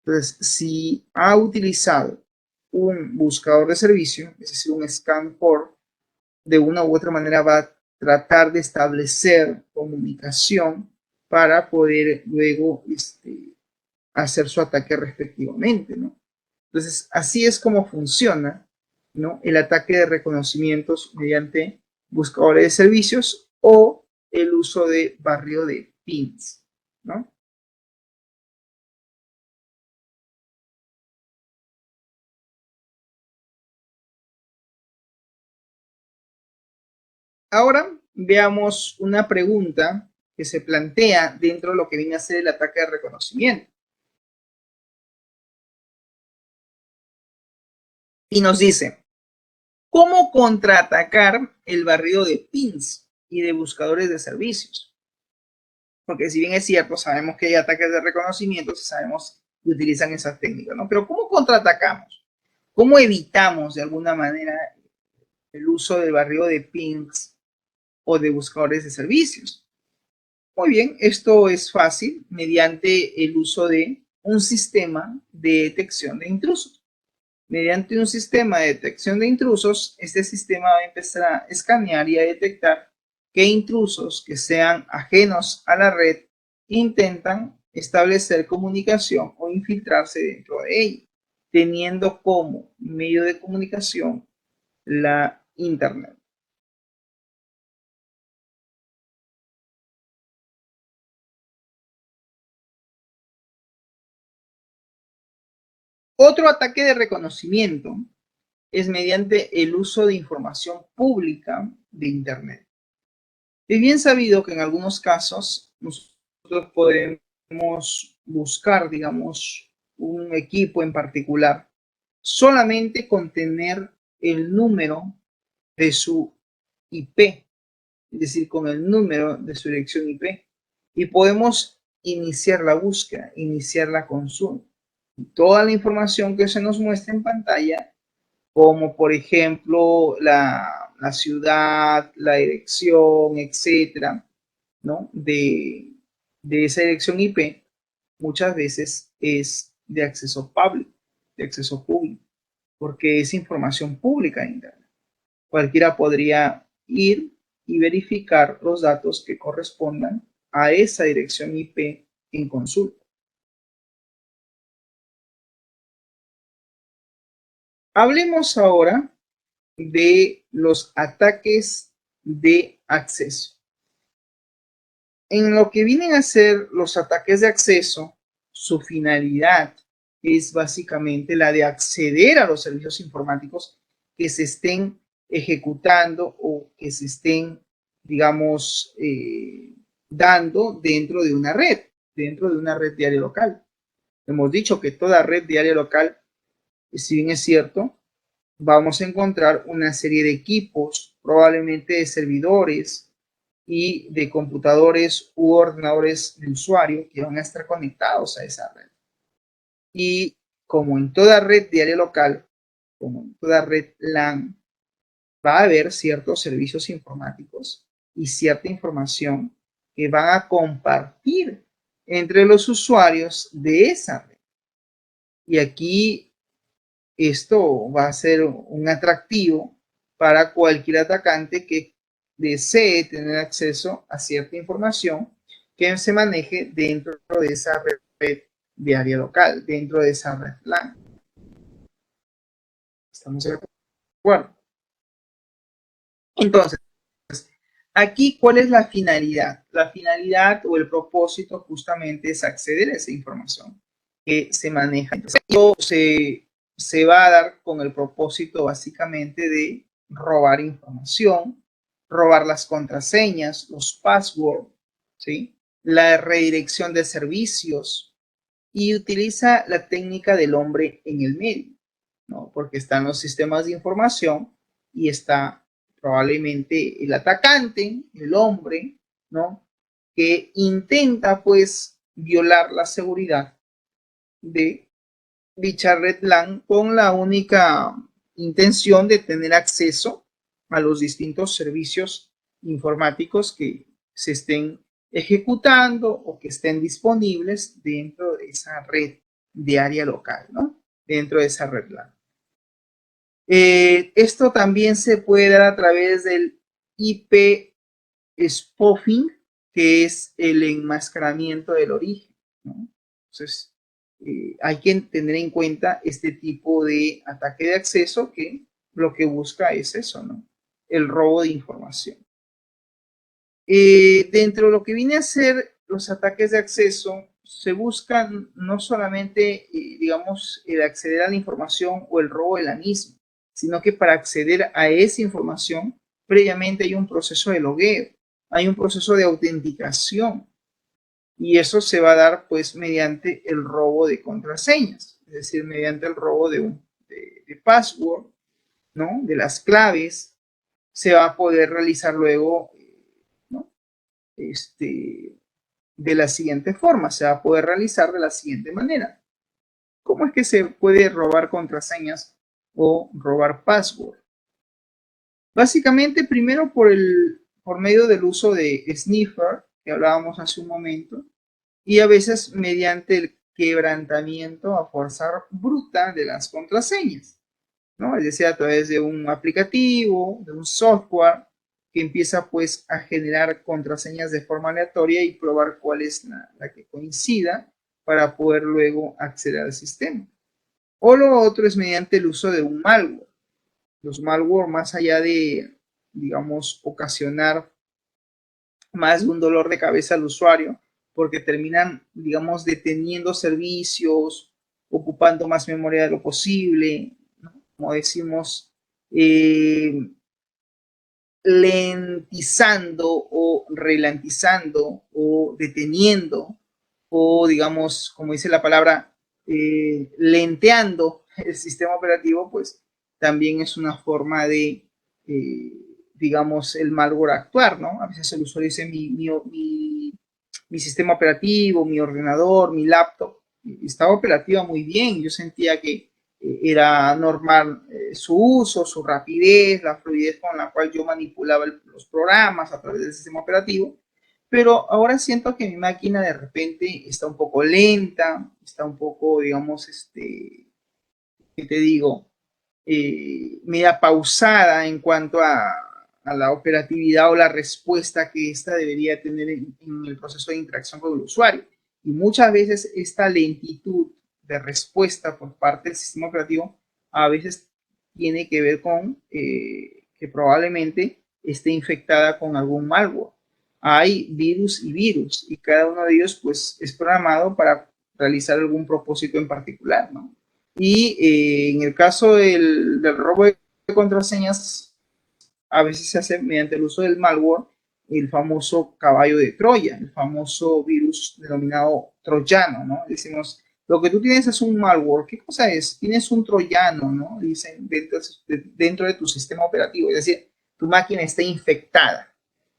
Entonces, si ha utilizado un buscador de servicio, es decir, un scan port, de una u otra manera va a tratar de establecer comunicación para poder luego hacer su ataque respectivamente, ¿no? Entonces, así es como funciona, ¿no?, el ataque de reconocimientos mediante buscadores de servicios o el uso de barrido de pins, ¿no? Ahora veamos una pregunta que se plantea dentro de lo que viene a ser el ataque de reconocimiento. Y nos dice, ¿cómo contraatacar el barrido de pins y de buscadores de servicios? Porque si bien es cierto, sabemos que hay ataques de reconocimiento, sabemos que utilizan esas técnicas, ¿no? Pero ¿cómo contraatacamos? ¿Cómo evitamos de alguna manera el uso del barrido de pins o de buscadores de servicios? Muy bien, esto es fácil mediante el uso de un sistema de detección de intrusos. Mediante un sistema de detección de intrusos, este sistema va a empezar a escanear y a detectar qué intrusos que sean ajenos a la red intentan establecer comunicación o infiltrarse dentro de ella, teniendo como medio de comunicación la Internet. Otro ataque de reconocimiento es mediante el uso de información pública de Internet. Es bien sabido que en algunos casos nosotros podemos buscar, digamos, un equipo en particular solamente con tener el número de su IP, es decir, con el número de su dirección IP. Y podemos iniciar la búsqueda, iniciar la consulta. Y toda la información que se nos muestra en pantalla, como por ejemplo la ciudad, la dirección, etcétera, ¿no?, de esa dirección IP, muchas veces es de acceso público, porque es información pública de Internet. Cualquiera podría ir y verificar los datos que correspondan a esa dirección IP en consulta. Hablemos ahora de los ataques de acceso. En lo que vienen a ser los ataques de acceso, su finalidad es básicamente la de acceder a los servicios informáticos que se estén ejecutando o que se estén, digamos, dando dentro de una red de área local. Hemos dicho que toda red de área local, si bien es cierto, vamos a encontrar una serie de equipos, probablemente de servidores y de computadores u ordenadores de usuario que van a estar conectados a esa red. Y como en toda red de área local, como en toda red LAN, va a haber ciertos servicios informáticos y cierta información que van a compartir entre los usuarios de esa red. Y aquí esto va a ser un atractivo para cualquier atacante que desee tener acceso a cierta información que se maneje dentro de esa red de área local, dentro de esa red LAN. ¿Estamos de acuerdo? Entonces, aquí, ¿cuál es la finalidad? La finalidad o el propósito justamente es acceder a esa información que se maneja. Entonces, se va a dar con el propósito básicamente de robar información, robar las contraseñas, los passwords, ¿sí? La redirección de servicios y utiliza la técnica del hombre en el medio, ¿no? Porque están los sistemas de información y está probablemente el atacante, el hombre, ¿no? Que intenta pues violar la seguridad de dicha red LAN con la única intención de tener acceso a los distintos servicios informáticos que se estén ejecutando o que estén disponibles dentro de esa red de área local, ¿no? Dentro de esa red LAN. Esto también se puede dar a través del IP spoofing, que es el enmascaramiento del origen, ¿no? Entonces, hay que tener en cuenta este tipo de ataque de acceso que lo que busca es eso, ¿no? El robo de información. Dentro de lo que viene a ser los ataques de acceso, se buscan no solamente, digamos, el acceder a la información o el robo de la misma, sino que para acceder a esa información, previamente hay un proceso de logueo, hay un proceso de autenticación, y eso se va a dar pues mediante el robo de contraseñas, es decir, mediante el robo de password, ¿no? De las claves, se va a poder realizar luego, ¿no? De la siguiente forma, se va a poder realizar de la siguiente manera. ¿Cómo es que se puede robar contraseñas o robar password? Básicamente, primero por medio del uso de sniffer, que hablábamos hace un momento, y a veces mediante el quebrantamiento a fuerza bruta de las contraseñas, ¿no? Es decir, a través de un aplicativo, de un software que empieza pues a generar contraseñas de forma aleatoria y probar cuál es la que coincida para poder luego acceder al sistema. O lo otro es mediante el uso de un malware. Los malware, más allá de, digamos, ocasionar más de un dolor de cabeza al usuario, porque terminan, digamos, deteniendo servicios, ocupando más memoria de lo posible, ¿no? Como decimos, lentizando o ralentizando o deteniendo o, digamos, como dice la palabra, lenteando el sistema operativo, pues también es una forma de, digamos, el malware actuar, ¿no? A veces el usuario dice mi sistema operativo, mi ordenador, mi laptop, estaba operativa muy bien, yo sentía que era normal su uso, su rapidez, la fluidez con la cual yo manipulaba los programas a través del sistema operativo, pero ahora siento que mi máquina de repente está un poco lenta, está un poco, digamos, ¿qué te digo? Media pausada en cuanto a la operatividad o la respuesta que ésta debería tener en el proceso de interacción con el usuario. Y muchas veces esta lentitud de respuesta por parte del sistema operativo a veces tiene que ver con que probablemente esté infectada con algún malware. Hay virus y virus, y cada uno de ellos pues es programado para realizar algún propósito en particular, ¿no? Y en el caso del robo de contraseñas, a veces se hace mediante el uso del malware, el famoso caballo de Troya, el famoso virus denominado troyano, ¿no? Decimos, lo que tú tienes es un malware. ¿Qué cosa es? Tienes un troyano, ¿no? Dicen dentro de tu sistema operativo. Es decir, tu máquina está infectada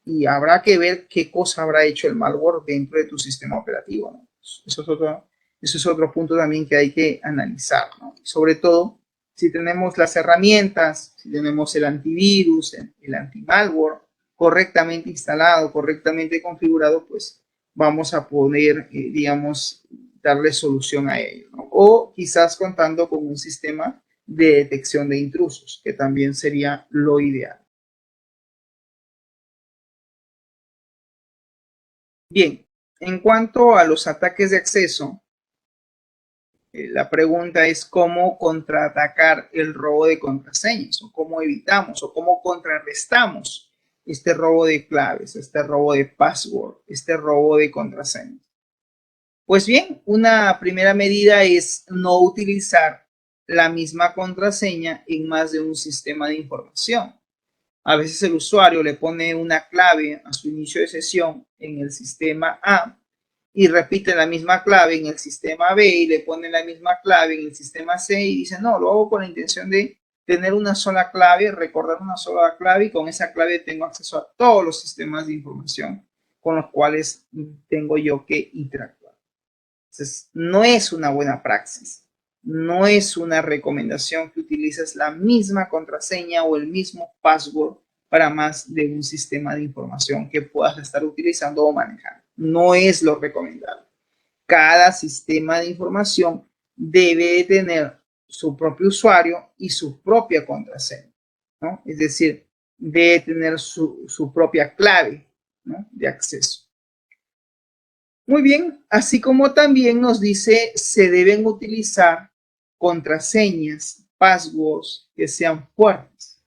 y habrá que ver qué cosa habrá hecho el malware dentro de tu sistema operativo, ¿no? Eso es otro punto también que hay que analizar, ¿no? Sobre todo, si tenemos las herramientas, si tenemos el antivirus, el antimalware correctamente instalado, correctamente configurado, pues vamos a poder, digamos, darle solución a ello, ¿no? O quizás contando con un sistema de detección de intrusos, que también sería lo ideal. Bien, en cuanto a los ataques de acceso, la pregunta es cómo contraatacar el robo de contraseñas, o cómo evitamos, o cómo contrarrestamos este robo de claves, este robo de password, este robo de contraseñas. Pues bien, una primera medida es no utilizar la misma contraseña en más de un sistema de información. A veces el usuario le pone una clave a su inicio de sesión en el sistema A y repite la misma clave en el sistema B y le pone la misma clave en el sistema C y dice, no, lo hago con la intención de tener una sola clave, recordar una sola clave y con esa clave tengo acceso a todos los sistemas de información con los cuales tengo yo que interactuar. Entonces, no es una buena praxis. No es una recomendación que utilices la misma contraseña o el mismo password para más de un sistema de información que puedas estar utilizando o manejando. No es lo recomendable. Cada sistema de información debe tener su propio usuario y su propia contraseña, ¿no? Es decir, debe tener su propia clave, ¿no?, de acceso. Muy bien, así como también nos dice, se deben utilizar contraseñas, passwords que sean fuertes,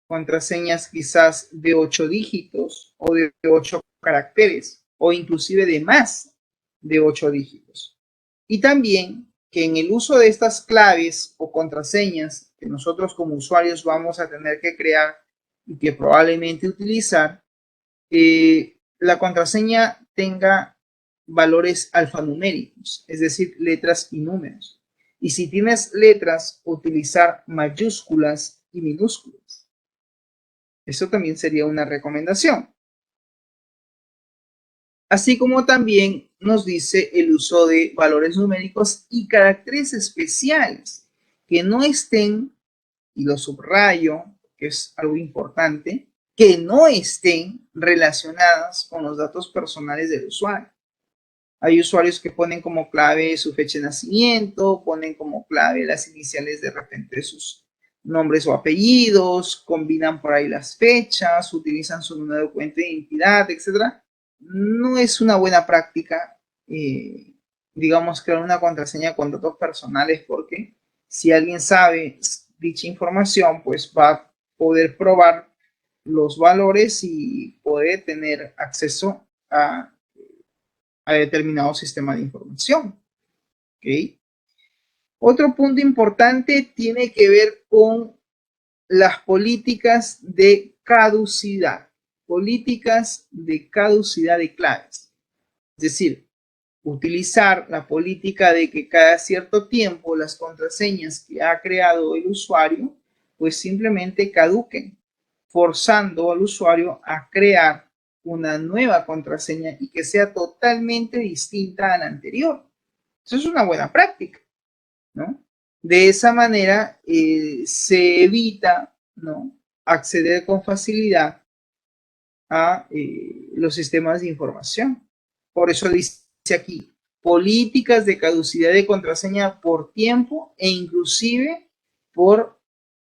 contraseñas quizás de 8 dígitos o de 8 caracteres o inclusive de más de 8 dígitos. Y también que en el uso de estas claves o contraseñas que nosotros como usuarios vamos a tener que crear y que probablemente utilizar, la contraseña tenga valores alfanuméricos, es decir, letras y números. Y si tienes letras, utilizar mayúsculas y minúsculas. Eso también sería una recomendación. Así como también nos dice el uso de valores numéricos y caracteres especiales que no estén, y lo subrayo, que es algo importante, que no estén relacionadas con los datos personales del usuario. Hay usuarios que ponen como clave su fecha de nacimiento, ponen como clave las iniciales de repente de sus nombres o apellidos, combinan por ahí las fechas, utilizan su número de cuenta de identidad, etc. No es una buena práctica, digamos, crear una contraseña con datos personales, porque si alguien sabe dicha información, pues va a poder probar los valores y poder tener acceso a determinado sistema de información. ¿Okay? Otro punto importante tiene que ver con las políticas de caducidad. Políticas de caducidad de claves. Es decir, utilizar la política de que cada cierto tiempo las contraseñas que ha creado el usuario pues simplemente caduquen, forzando al usuario a crear una nueva contraseña y que sea totalmente distinta a la anterior. Eso es una buena práctica, ¿no? De esa manera se evita, ¿no?, acceder con facilidad a los sistemas de información. Por eso dice aquí, políticas de caducidad de contraseña por tiempo e inclusive por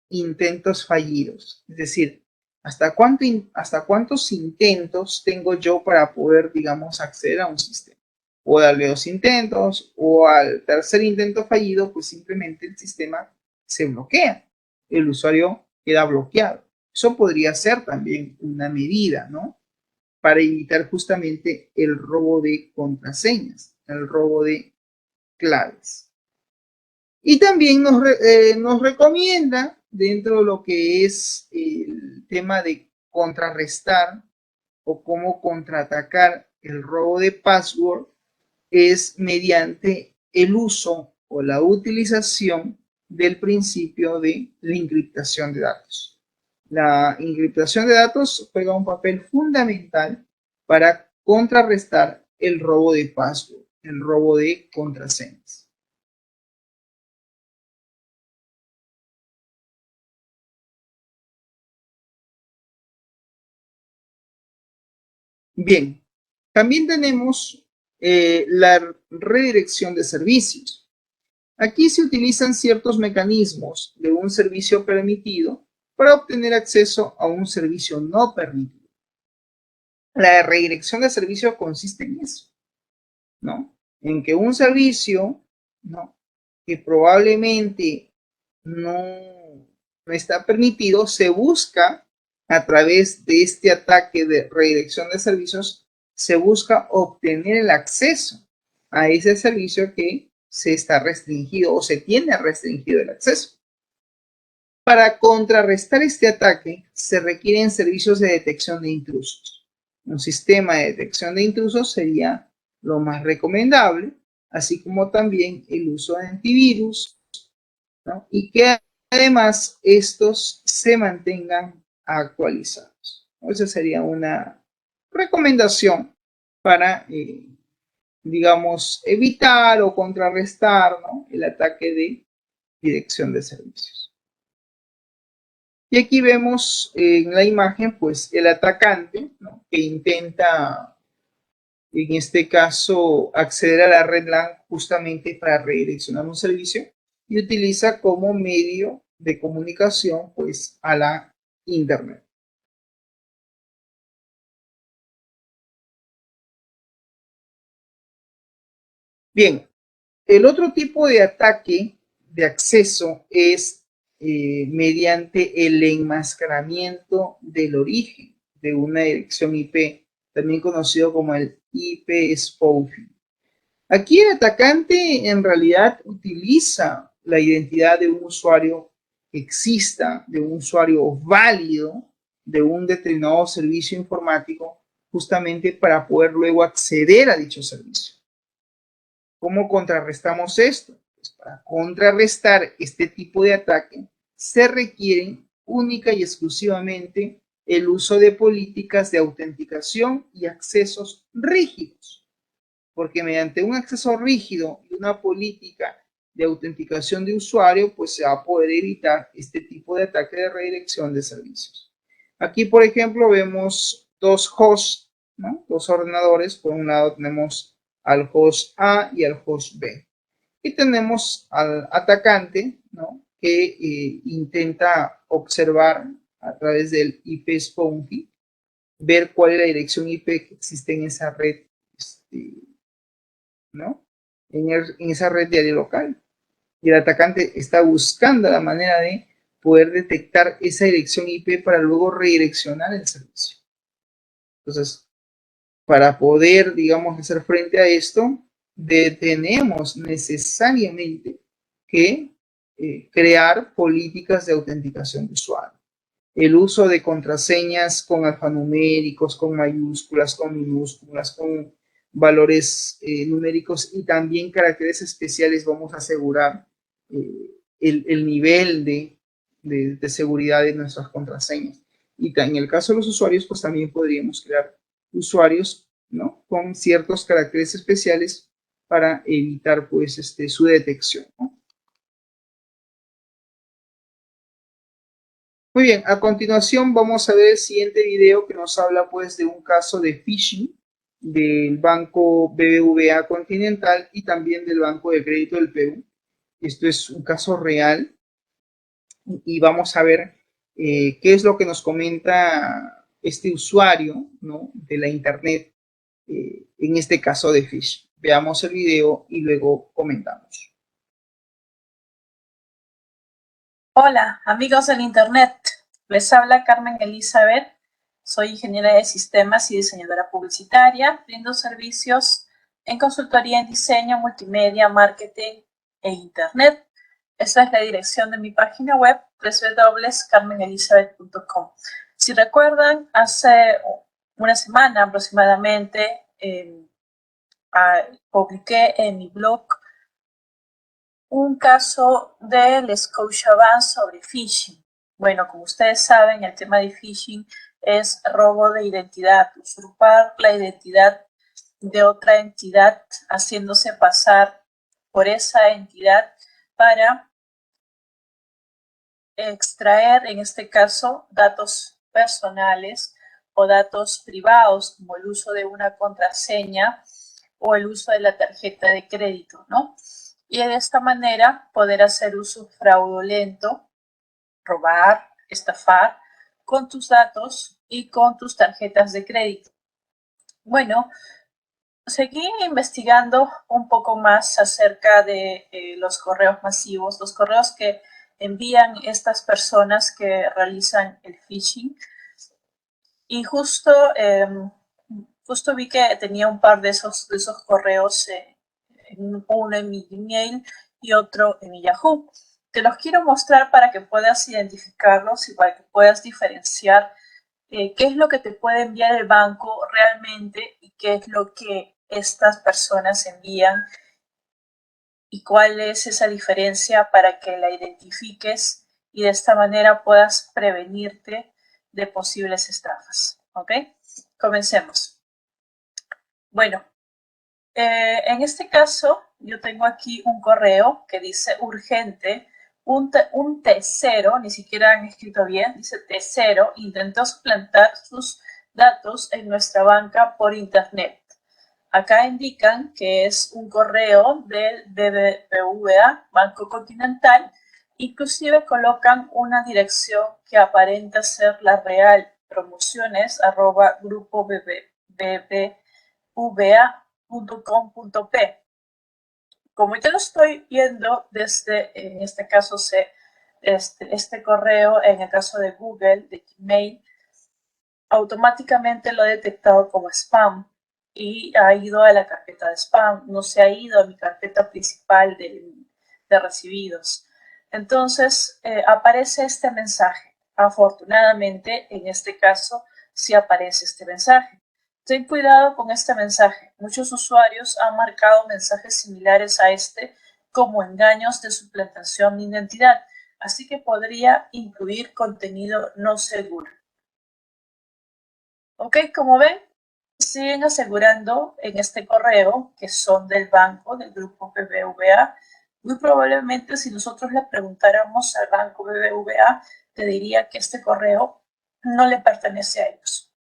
intentos fallidos. Es decir, ¿Hasta cuántos intentos tengo yo para poder, digamos, acceder a un sistema? O darle 2 intentos, o al tercer intento fallido, pues simplemente el sistema se bloquea. El usuario queda bloqueado. Eso podría ser también una medida, ¿no? Para evitar justamente el robo de contraseñas, el robo de claves. Y también nos recomienda, dentro de lo que es el tema de contrarrestar o cómo contraatacar el robo de password, es mediante el uso o la utilización del principio de la encriptación de datos. La encriptación de datos juega un papel fundamental para contrarrestar el robo de password, el robo de contraseñas. Bien, también tenemos la redirección de servicios. Aquí se utilizan ciertos mecanismos de un servicio permitido para obtener acceso a un servicio no permitido. La redirección de servicio consiste en eso, ¿no? En que un servicio, ¿no?, que probablemente no está permitido, se busca a través de este ataque de redirección de servicios, se busca obtener el acceso a ese servicio que se está restringido o se tiene restringido el acceso. Para contrarrestar este ataque, se requieren servicios de detección de intrusos. Un sistema de detección de intrusos sería lo más recomendable, así como también el uso de antivirus, ¿no?, y que además estos se mantengan actualizados. Esa sería una recomendación para, digamos, evitar o contrarrestar, ¿no?, el ataque de dirección de servicios. Y aquí vemos en la imagen, pues, el atacante, ¿no?, que intenta, en este caso, acceder a la red LAN justamente para redireccionar un servicio y utiliza como medio de comunicación, pues, a la Internet. Bien, el otro tipo de ataque de acceso es mediante el enmascaramiento del origen de una dirección IP, también conocido como el IP spoofing. Aquí el atacante en realidad utiliza la identidad de un usuario que exista, de un usuario válido de un determinado servicio informático, justamente para poder luego acceder a dicho servicio. ¿Cómo contrarrestamos esto? Pues para contrarrestar este tipo de ataque se requiere única y exclusivamente el uso de políticas de autenticación y accesos rígidos, porque mediante un acceso rígido y una política de autenticación de usuario, pues se va a poder evitar este tipo de ataque de redirección de servicios. Aquí, por ejemplo, vemos dos hosts, ¿no?, dos ordenadores. Por un lado tenemos al host A y al host B. Y tenemos al atacante, ¿no?, que intenta observar a través del IP spoofing, ver cuál es la dirección IP que existe en esa red, ¿no?, en esa red de área local. Y el atacante está buscando la manera de poder detectar esa dirección IP para luego redireccionar el servicio. Entonces, para poder, digamos, hacer frente a esto, tenemos necesariamente que crear políticas de autenticación de usuario. El uso de contraseñas con alfanuméricos, con mayúsculas, con minúsculas, con valores numéricos y también caracteres especiales, vamos a asegurar el nivel de seguridad de nuestras contraseñas. Y en el caso de los usuarios, pues también podríamos crear usuarios, ¿no?, con ciertos caracteres especiales para evitar, pues, su detección, ¿no? Muy bien, a continuación vamos a ver el siguiente video que nos habla, pues, de un caso de phishing del banco BBVA Continental y también del Banco de Crédito del Perú. Esto es un caso real y vamos a ver qué es lo que nos comenta este usuario, ¿no?, de la Internet, en este caso de phishing. Veamos el video y luego comentamos. Hola, amigos del Internet. Les habla Carmen Elizabeth. Soy ingeniera de sistemas y diseñadora publicitaria. Brindo servicios en consultoría en diseño, multimedia, marketing e Internet. Esta es la dirección de mi página web, www.carmenelizabeth.com. Si recuerdan, hace una semana aproximadamente publiqué en mi blog un caso del Scotiabank sobre phishing. Bueno, como ustedes saben, el tema de phishing es robo de identidad, usurpar la identidad de otra entidad, haciéndose pasar por esa entidad para extraer, en este caso, datos personales o datos privados, como el uso de una contraseña o el uso de la tarjeta de crédito, ¿no? Y de esta manera poder hacer uso fraudulento, robar, estafar con tus datos y con tus tarjetas de crédito. Bueno, seguí investigando un poco más acerca de los correos masivos, los correos que envían estas personas que realizan el phishing. Y justo vi que tenía un par de esos correos, uno en mi Gmail y otro en mi Yahoo. Te los quiero mostrar para que puedas identificarlos y para que puedas diferenciar qué es lo que te puede enviar el banco realmente y qué es lo que estas personas envían y cuál es esa diferencia para que la identifiques y de esta manera puedas prevenirte de posibles estafas. ¿Ok? Comencemos. Bueno, en este caso yo tengo aquí un correo que dice urgente, un T0, ni siquiera han escrito bien, dice T0, intentó suplantar sus datos en nuestra banca por internet. Acá indican que es un correo del BBVA, Banco Continental, inclusive colocan una dirección que aparenta ser la real, promociones@grupobbva.com.p. Como yo lo estoy viendo desde, en este caso, este correo, en el caso de Google, de Gmail, automáticamente lo he detectado como spam y ha ido a la carpeta de spam, no se ha ido a mi carpeta principal de recibidos. Entonces, aparece este mensaje. Afortunadamente, en este caso, sí aparece este mensaje. Ten cuidado con este mensaje. Muchos usuarios han marcado mensajes similares a este como engaños de suplantación de identidad, así que podría incluir contenido no seguro. Ok, como ven, siguen asegurando en este correo que son del banco, del grupo BBVA. Muy probablemente si nosotros le preguntáramos al banco BBVA, te diría que este correo no le pertenece a ellos.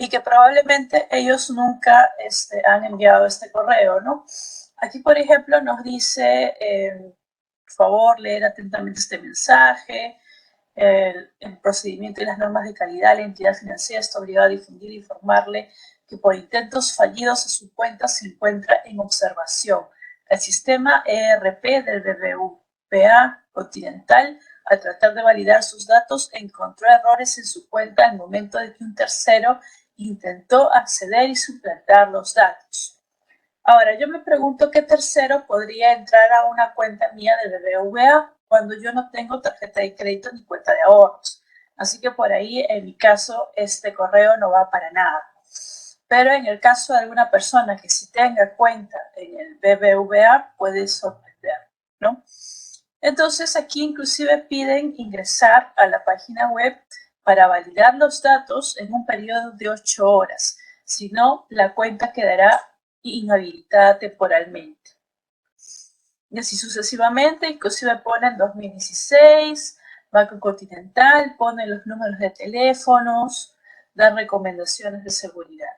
Y que probablemente ellos nunca han enviado este correo, ¿no? Aquí, por ejemplo, nos dice, por favor, leer atentamente este mensaje. El procedimiento y las normas de calidad, la entidad financiera está obligada a difundir e informarle que por intentos fallidos a su cuenta se encuentra en observación. El sistema ERP del BBVA Continental, al tratar de validar sus datos, encontró errores en su cuenta al momento de que un tercero intentó acceder y suplantar los datos. Ahora, yo me pregunto qué tercero podría entrar a una cuenta mía de BBVA cuando yo no tengo tarjeta de crédito ni cuenta de ahorros. Así que por ahí, en mi caso, este correo no va para nada. Pero en el caso de alguna persona que sí tenga cuenta en el BBVA, puede sorprender, ¿no? Entonces, aquí inclusive piden ingresar a la página web para validar los datos en un periodo de 8 horas. Si no, la cuenta quedará inhabilitada temporalmente. Y así sucesivamente, inclusive ponen 2016, Banco Continental, ponen los números de teléfonos, dan recomendaciones de seguridad.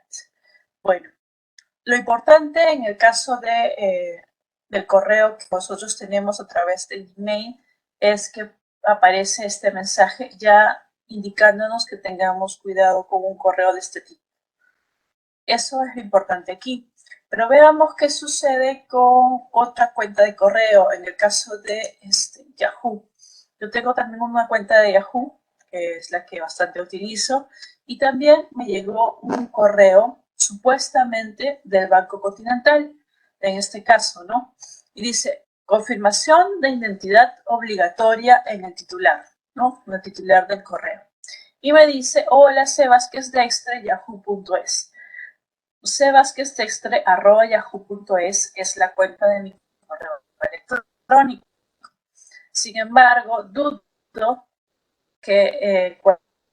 Bueno, lo importante en el caso del correo que nosotros tenemos a través de Gmail es que aparece este mensaje ya indicándonos que tengamos cuidado con un correo de este tipo. Eso es lo importante aquí. Pero veamos qué sucede con otra cuenta de correo, en el caso de Yahoo. Yo tengo también una cuenta de Yahoo, que es la que bastante utilizo, y también me llegó un correo supuestamente del Banco Continental, en este caso, ¿no? Y dice, confirmación de identidad obligatoria en el titular, ¿no? En el titular del correo. Y me dice, hola, Sebasquez-Dextre, yahoo.es. sebasquez-yahoo.es es la cuenta de mi correo electrónico. Sin embargo, dudo que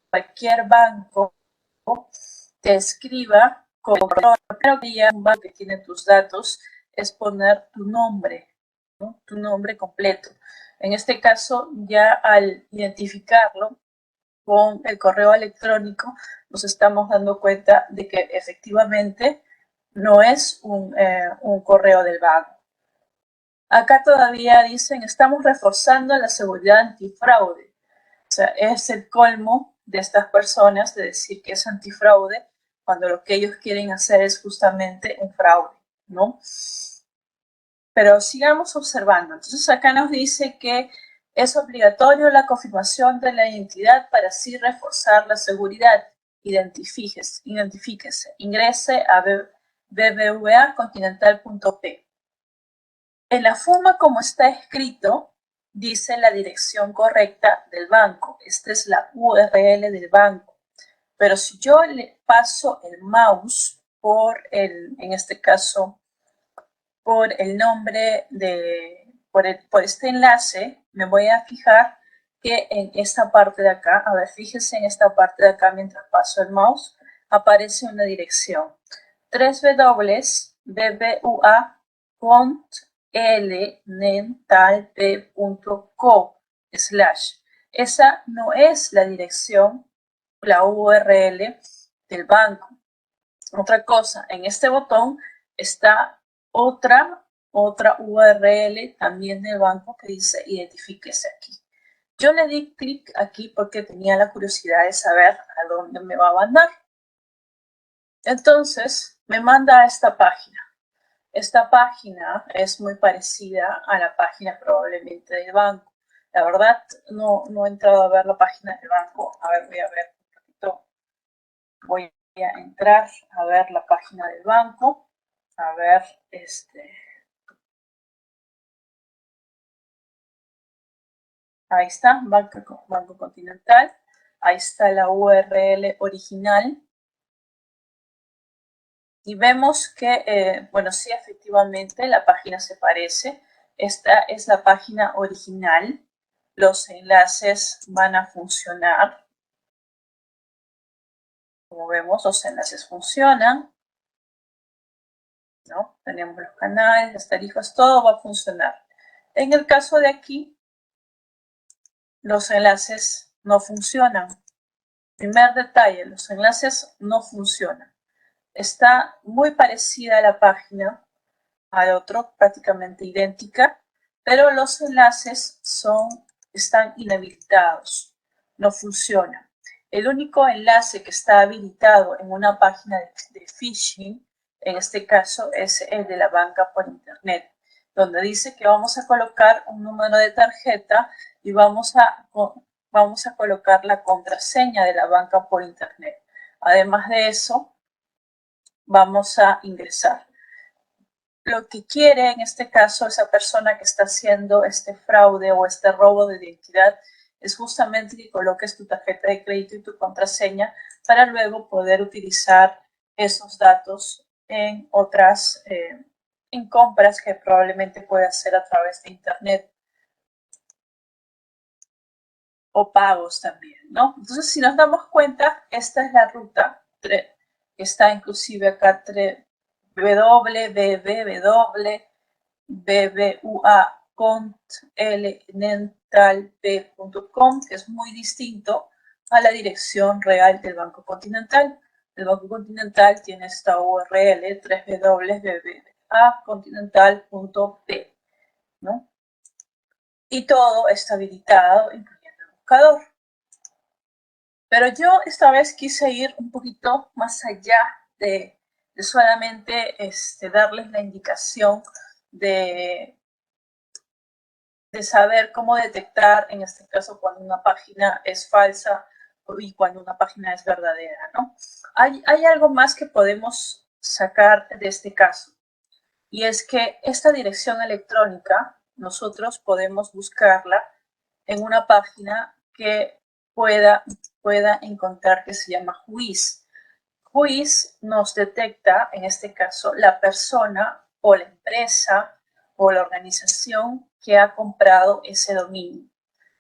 cualquier banco te escriba con correo. Creo que ya un banco que tiene tus datos es poner tu nombre, ¿no? Tu nombre completo. En este caso, ya al identificarlo con el correo electrónico, nos estamos dando cuenta de que efectivamente no es un correo del banco. Acá todavía dicen, estamos reforzando la seguridad antifraude. O sea, es el colmo de estas personas de decir que es antifraude cuando lo que ellos quieren hacer es justamente un fraude, ¿no? Pero sigamos observando. Entonces acá nos dice que es obligatorio la confirmación de la identidad para así reforzar la seguridad. Identifíquese. Ingrese a bbvacontinental.p. En la forma como está escrito, dice la dirección correcta del banco. Esta es la URL del banco. Pero si yo le paso el mouse por en este caso, por el nombre por este enlace, me voy a fijar que en esta parte de acá, a ver, fíjense en esta parte de acá mientras paso el mouse, aparece una dirección. www.bbua.lnentalp.co/ Esa no es la dirección, la URL del banco. Otra cosa, en este botón está otra URL también del banco que dice identifíquese aquí. Yo le di clic aquí porque tenía la curiosidad de saber a dónde me va a mandar. Entonces, me manda a esta página. Esta página es muy parecida a la página probablemente del banco. La verdad, no he entrado a ver la página del banco. A ver, voy a ver un poquito. Voy a entrar a ver la página del banco. A ver, ahí está, Banco Continental. Ahí está la URL original. Y vemos que, bueno, sí, efectivamente, la página se parece. Esta es la página original. Los enlaces van a funcionar. Como vemos, los enlaces funcionan, ¿no? Tenemos los canales, las tarifas, todo va a funcionar. En el caso de aquí, los enlaces no funcionan. Primer detalle, los enlaces no funcionan. Está muy parecida a la página, al otro, prácticamente idéntica, pero los enlaces están inhabilitados, no funcionan. El único enlace que está habilitado en una página de phishing, en este caso, es el de la banca por internet, donde dice que vamos a colocar un número de tarjeta y vamos a colocar la contraseña de la banca por internet. Además de eso, vamos a ingresar. Lo que quiere en este caso esa persona que está haciendo este fraude o este robo de identidad es justamente que coloques tu tarjeta de crédito y tu contraseña para luego poder utilizar esos datos en otras, en compras que probablemente pueda hacer a través de internet o pagos también, ¿no? Entonces, si nos damos cuenta, esta es la ruta que está inclusive acá www.bbua.lnentalp.com, que es muy distinto a la dirección real del Banco Continental. El Banco Continental tiene esta URL www.continental.p, ¿no? Y todo está habilitado, incluyendo buscador. Pero yo esta vez quise ir un poquito más allá de solamente darles la indicación de saber cómo detectar, en este caso, cuando una página es falsa y cuando una página es verdadera, ¿no? Hay algo más que podemos sacar de este caso, y es que esta dirección electrónica nosotros podemos buscarla en una página que pueda encontrar, que se llama Whois. Whois nos detecta, en este caso, la persona o la empresa o la organización que ha comprado ese dominio.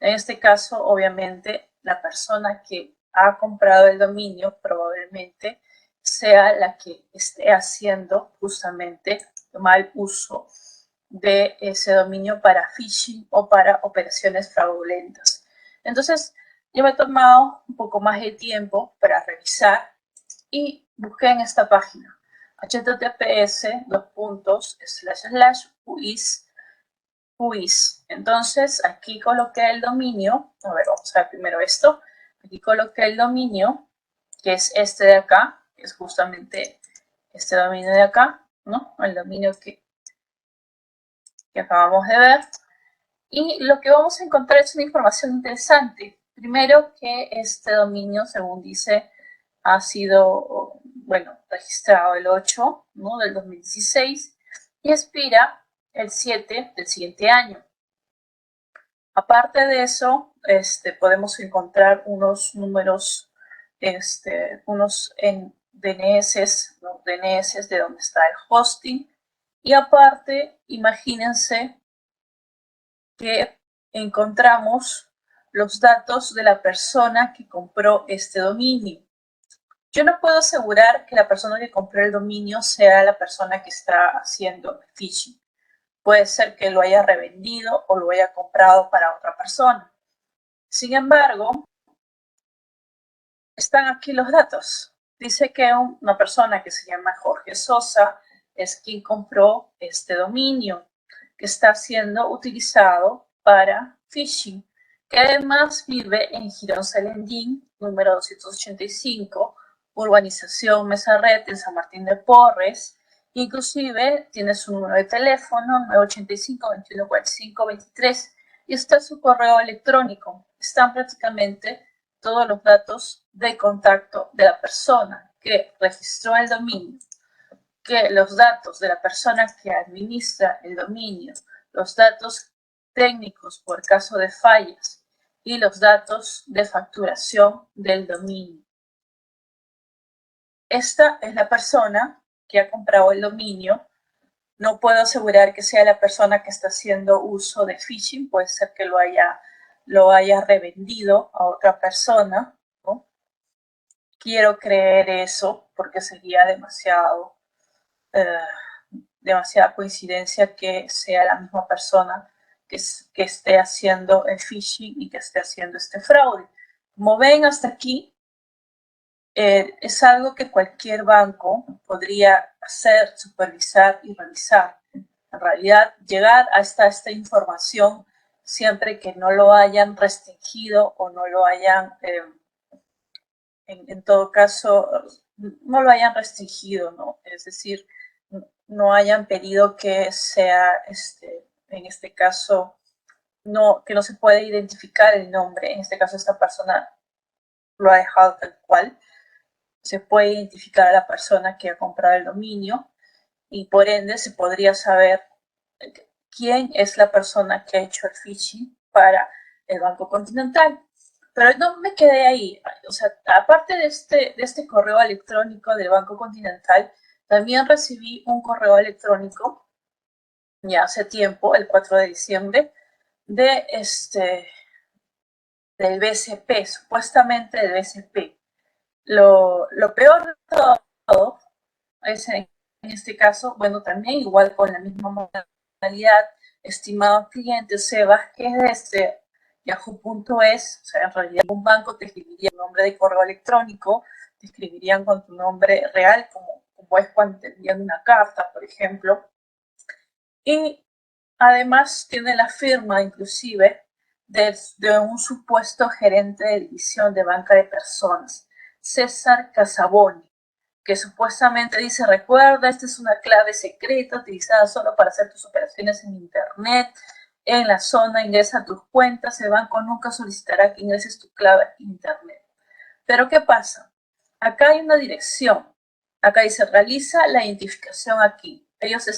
En este caso, obviamente, la persona que ha comprado el dominio probablemente sea la que esté haciendo justamente mal uso de ese dominio para phishing o para operaciones fraudulentas. Entonces, yo me he tomado un poco más de tiempo para revisar y busqué en esta página https://whois. Entonces, aquí coloqué el dominio. A ver, vamos a ver primero esto. Aquí coloqué el dominio, que es este de acá, que es justamente este dominio de acá, ¿no? El dominio que acabamos de ver. Y lo que vamos a encontrar es una información interesante. Primero, que este dominio, según dice, ha sido, bueno, registrado el 8, ¿no?, del 2016 y expira el 7 del siguiente año. Aparte de eso, podemos encontrar unos números, unos en DNS, ¿no?, DNS de donde está el hosting. Y aparte, imagínense que encontramos los datos de la persona que compró este dominio. Yo no puedo asegurar que la persona que compró el dominio sea la persona que está haciendo phishing. Puede ser que lo haya revendido o lo haya comprado para otra persona. Sin embargo, están aquí los datos. Dice que una persona que se llama Jorge Sosa es quien compró este dominio, que está siendo utilizado para phishing, que además vive en Girón Salendín, número 285, urbanización Mesa Red, en San Martín de Porres. Inclusive tiene su número de teléfono, 985-2145-23, y está su correo electrónico. Están prácticamente todos los datos de contacto de la persona que registró el dominio, que los datos de la persona que administra el dominio, los datos técnicos por caso de fallas y los datos de facturación del dominio. Esta es la persona que ha comprado el dominio. No puedo asegurar que sea la persona que está haciendo uso de phishing. Puede ser que lo haya revendido a otra persona, ¿no? Quiero creer eso porque sería demasiada coincidencia que sea la misma persona que esté haciendo el phishing y que esté haciendo este fraude. Como ven hasta aquí, es algo que cualquier banco podría hacer, supervisar y revisar. En realidad, llegar hasta esta información siempre que no lo hayan restringido o no lo hayan, en todo caso, no lo hayan restringido, ¿no? Es decir, no hayan pedido que sea, en este caso, que no se puede identificar el nombre. En este caso, esta persona lo ha dejado tal cual. Se puede identificar a la persona que ha comprado el dominio y por ende se podría saber quién es la persona que ha hecho el phishing para el Banco Continental. Pero no me quedé ahí. O sea, aparte de este correo electrónico del Banco Continental, también recibí un correo electrónico ya hace tiempo, el 4 de diciembre, del BCP, supuestamente del BCP. Lo peor de todo es en este caso, bueno, también igual con la misma modalidad, estimado cliente Sebas, que es yahoo.es. O sea, en realidad un banco te escribiría un nombre de correo electrónico, te escribirían con tu nombre real, como es cuando te envían una carta, por ejemplo. Y además tiene la firma, inclusive, de un supuesto gerente de división de banca de personas, César Casaboni, que supuestamente dice, recuerda, esta es una clave secreta utilizada solo para hacer tus operaciones en internet, en la zona, ingresa tus cuentas, el banco nunca solicitará que ingreses tu clave internet. Pero ¿qué pasa? Acá hay una dirección, acá dice, realiza la identificación aquí. Ellos te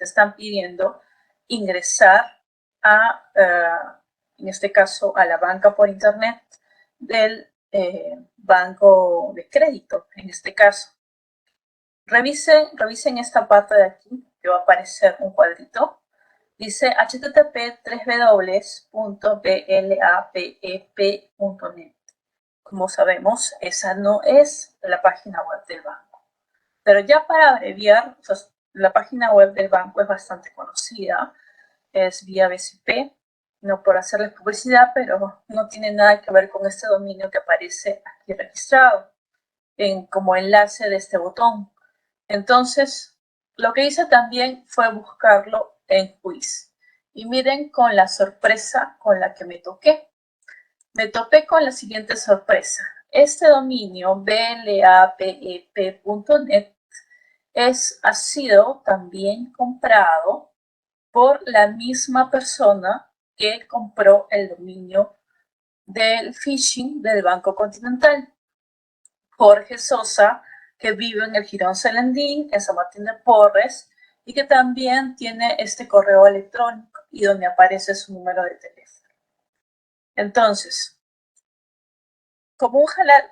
están pidiendo ingresar a, en este caso, a la banca por internet del banco de crédito, en este caso. Revisen esta parte de aquí, que va a aparecer un cuadrito. Dice http://www.blapep.net. Como sabemos, esa no es la página web del banco. Pero ya para abreviar, la página web del banco es bastante conocida, es vía BCP, no por hacerles publicidad, pero no tiene nada que ver con este dominio que aparece aquí registrado como enlace de este botón. Entonces, lo que hice también fue buscarlo en Quiz. Y miren con la sorpresa con la que me toqué. Me topé con la siguiente sorpresa. Este dominio blapep.net ha sido también comprado por la misma persona que compró el dominio del phishing del Banco Continental. Jorge Sosa, que vive en el Jirón Celendín, en San Martín de Porres, y que también tiene este correo electrónico y donde aparece su número de teléfono. Entonces, como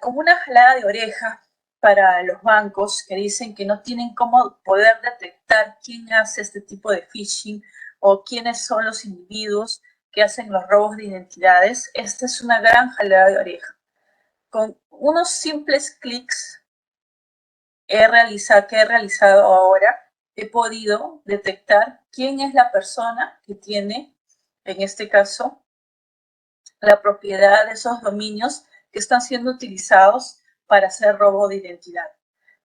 una jalada de oreja para los bancos que dicen que no tienen cómo poder detectar quién hace este tipo de phishing o quiénes son los individuos que hacen los robos de identidades, esta es una gran jalada de oreja. Con unos simples clics que he realizado ahora, he podido detectar quién es la persona que tiene, en este caso, la propiedad de esos dominios que están siendo utilizados para hacer robo de identidad.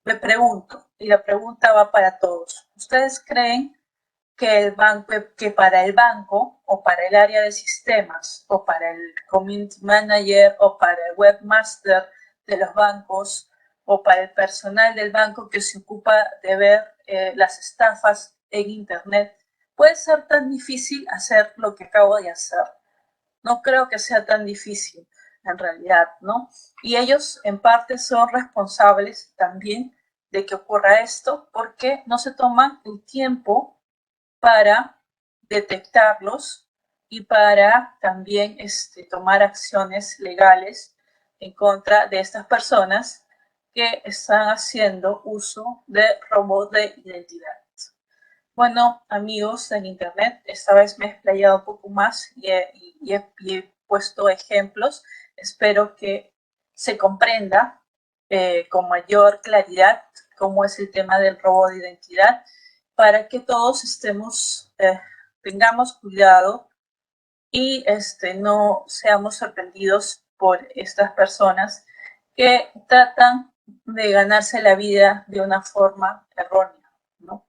Me pregunto, y la pregunta va para todos, ¿ustedes creen que para el banco o para el área de sistemas o para el community manager o para el webmaster de los bancos o para el personal del banco que se ocupa de ver las estafas en internet, puede ser tan difícil hacer lo que acabo de hacer? No creo que sea tan difícil, en realidad, ¿no? Y ellos, en parte, son responsables también de que ocurra esto porque no se toman el tiempo para detectarlos y para también tomar acciones legales en contra de estas personas que están haciendo uso de robo de identidad. Bueno, amigos en internet, esta vez me he explayado un poco más y he puesto ejemplos. Espero que se comprenda con mayor claridad cómo es el tema del robo de identidad para que todos tengamos cuidado y no seamos sorprendidos por estas personas que tratan de ganarse la vida de una forma errónea, ¿no?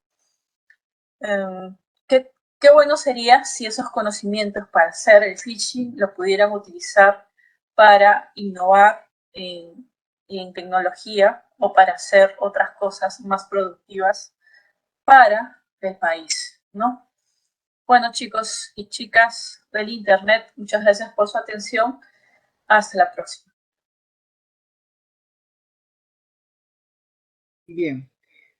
Qué bueno sería si esos conocimientos para hacer el phishing lo pudieran utilizar para innovar en tecnología o para hacer otras cosas más productivas para el país, ¿no? Bueno, chicos y chicas del internet, muchas gracias por su atención. Hasta la próxima. Bien.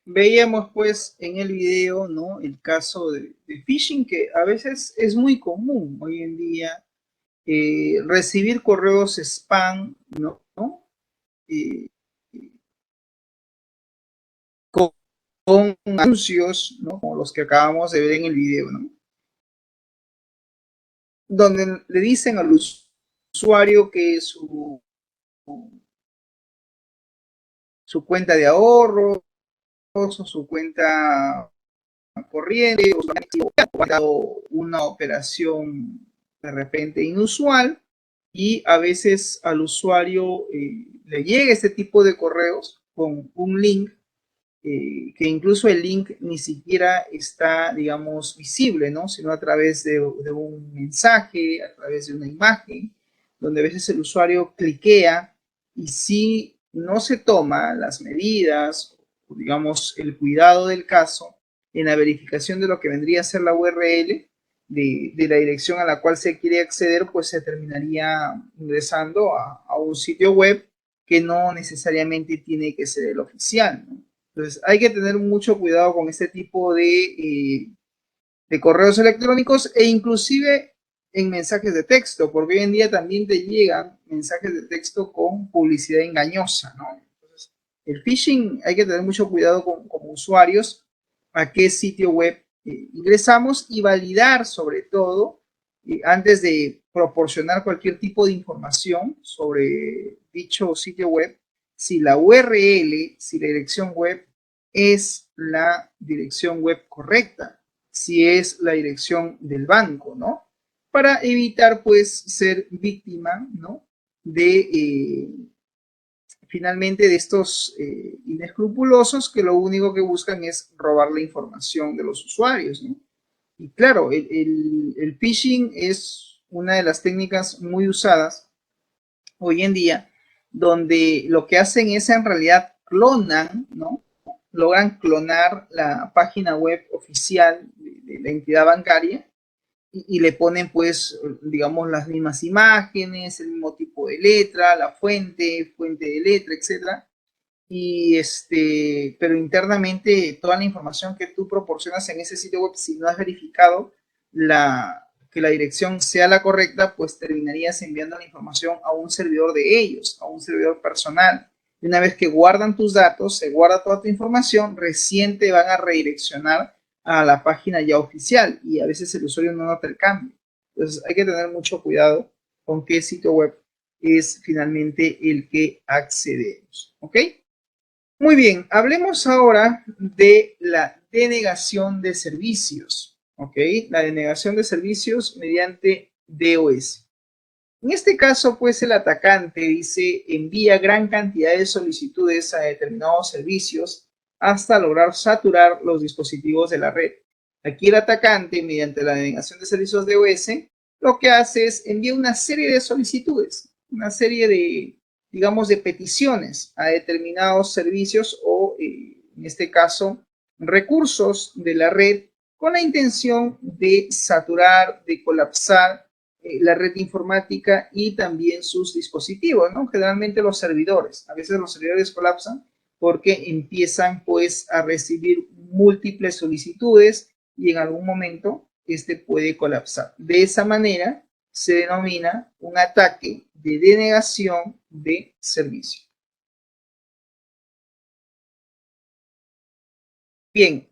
Veíamos pues en el video, ¿no? El caso de phishing, que a veces es muy común hoy en día recibir correos spam, ¿no? Eh, con anuncios, ¿no? Como los que acabamos de ver en el video, ¿no? Donde le dicen al usuario que su cuenta de ahorros o su cuenta corriente o una operación de repente inusual, y a veces al usuario le llega este tipo de correos con un link que incluso el link ni siquiera está, digamos, visible, ¿no? Sino a través de un mensaje, a través de una imagen, donde a veces el usuario cliquea y si no se toma las medidas, digamos, el cuidado del caso en la verificación de lo que vendría a ser la URL de la dirección a la cual se quiere acceder, pues se terminaría ingresando a un sitio web que no necesariamente tiene que ser el oficial, ¿no? Entonces hay que tener mucho cuidado con este tipo de correos electrónicos e inclusive en mensajes de texto, porque hoy en día también te llegan mensajes de texto con publicidad engañosa, ¿no? Entonces, el phishing hay que tener mucho cuidado como usuarios a qué sitio web ingresamos y validar sobre todo antes de proporcionar cualquier tipo de información sobre dicho sitio web, si la URL, si la dirección web es la dirección web correcta, si es la dirección del banco, ¿no? Para evitar, pues, ser víctima, ¿no? De, finalmente, de estos inescrupulosos que lo único que buscan es robar la información de los usuarios, ¿no? Y claro, el phishing es una de las técnicas muy usadas hoy en día, donde lo que hacen es en realidad clonan, ¿no? Logran clonar la página web oficial de la entidad bancaria y le ponen pues, digamos, las mismas imágenes, el mismo tipo de letra, la fuente de letra, etcétera. Y pero internamente toda la información que tú proporcionas en ese sitio web, si no has verificado que la dirección sea la correcta, pues terminarías enviando la información a un servidor de ellos, a un servidor personal. Y una vez que guardan tus datos, se guarda toda tu información, recién te van a redireccionar a la página ya oficial y a veces el usuario no nota el cambio. Entonces hay que tener mucho cuidado con qué sitio web es finalmente el que accedemos. ¿Ok? Muy bien, hablemos ahora de la denegación de servicios. ¿Ok? La denegación de servicios mediante DOS. En este caso, pues el atacante dice envía gran cantidad de solicitudes a determinados servicios hasta lograr saturar los dispositivos de la red. Aquí el atacante, mediante la denegación de servicios DOS, lo que hace es envía una serie de solicitudes, una serie de, digamos, de peticiones a determinados servicios o, en este caso, recursos de la red con la intención de saturar, de colapsar la red informática y también sus dispositivos, ¿no? Generalmente los servidores. A veces los servidores colapsan porque empiezan pues a recibir múltiples solicitudes y en algún momento este puede colapsar. De esa manera se denomina un ataque de denegación de servicio. Bien,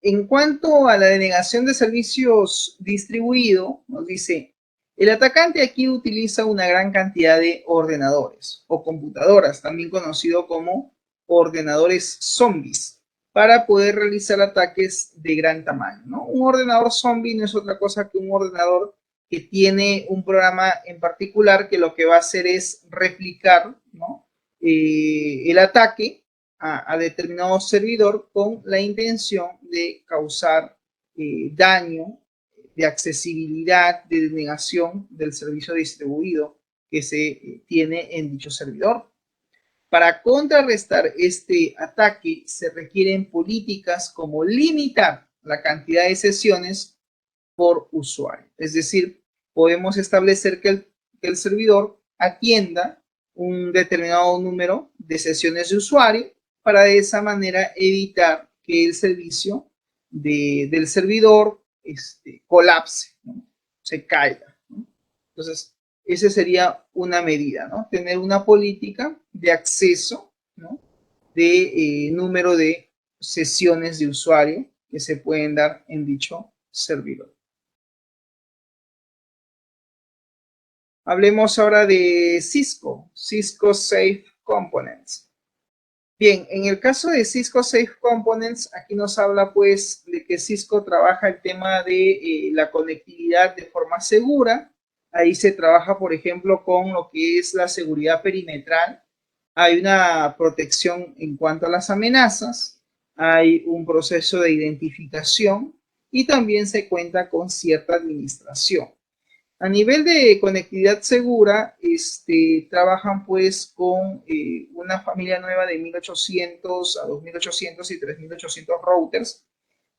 en cuanto a la denegación de servicios distribuido, nos dice, el atacante aquí utiliza una gran cantidad de ordenadores o computadoras, también conocido como ordenadores zombies, para poder realizar ataques de gran tamaño, ¿no? Un ordenador zombie no es otra cosa que un ordenador que tiene un programa en particular que lo que va a hacer es replicar, ¿no? El ataque a determinado servidor con la intención de causar daño de accesibilidad, de denegación del servicio distribuido que se tiene en dicho servidor. Para contrarrestar este ataque se requieren políticas como limitar la cantidad de sesiones por usuario. Es decir, podemos establecer que el servidor atienda un determinado número de sesiones de usuario para de esa manera evitar que el servicio del servidor colapse, ¿no? Se caiga, ¿no? Entonces, esa sería una medida, ¿no? Tener una política de acceso, ¿no? De número de sesiones de usuario que se pueden dar en dicho servidor. Hablemos ahora de Cisco, Cisco Safe Components. Bien, en el caso de Cisco Safe Components, aquí nos habla pues de que Cisco trabaja el tema de la conectividad de forma segura. Ahí se trabaja, por ejemplo, con lo que es la seguridad perimetral hay una protección en cuanto a las amenazas, hay un proceso de identificación y también se cuenta con cierta administración. A nivel de conectividad segura, trabajan pues con una familia nueva de 1800 a 2800 y 3800 routers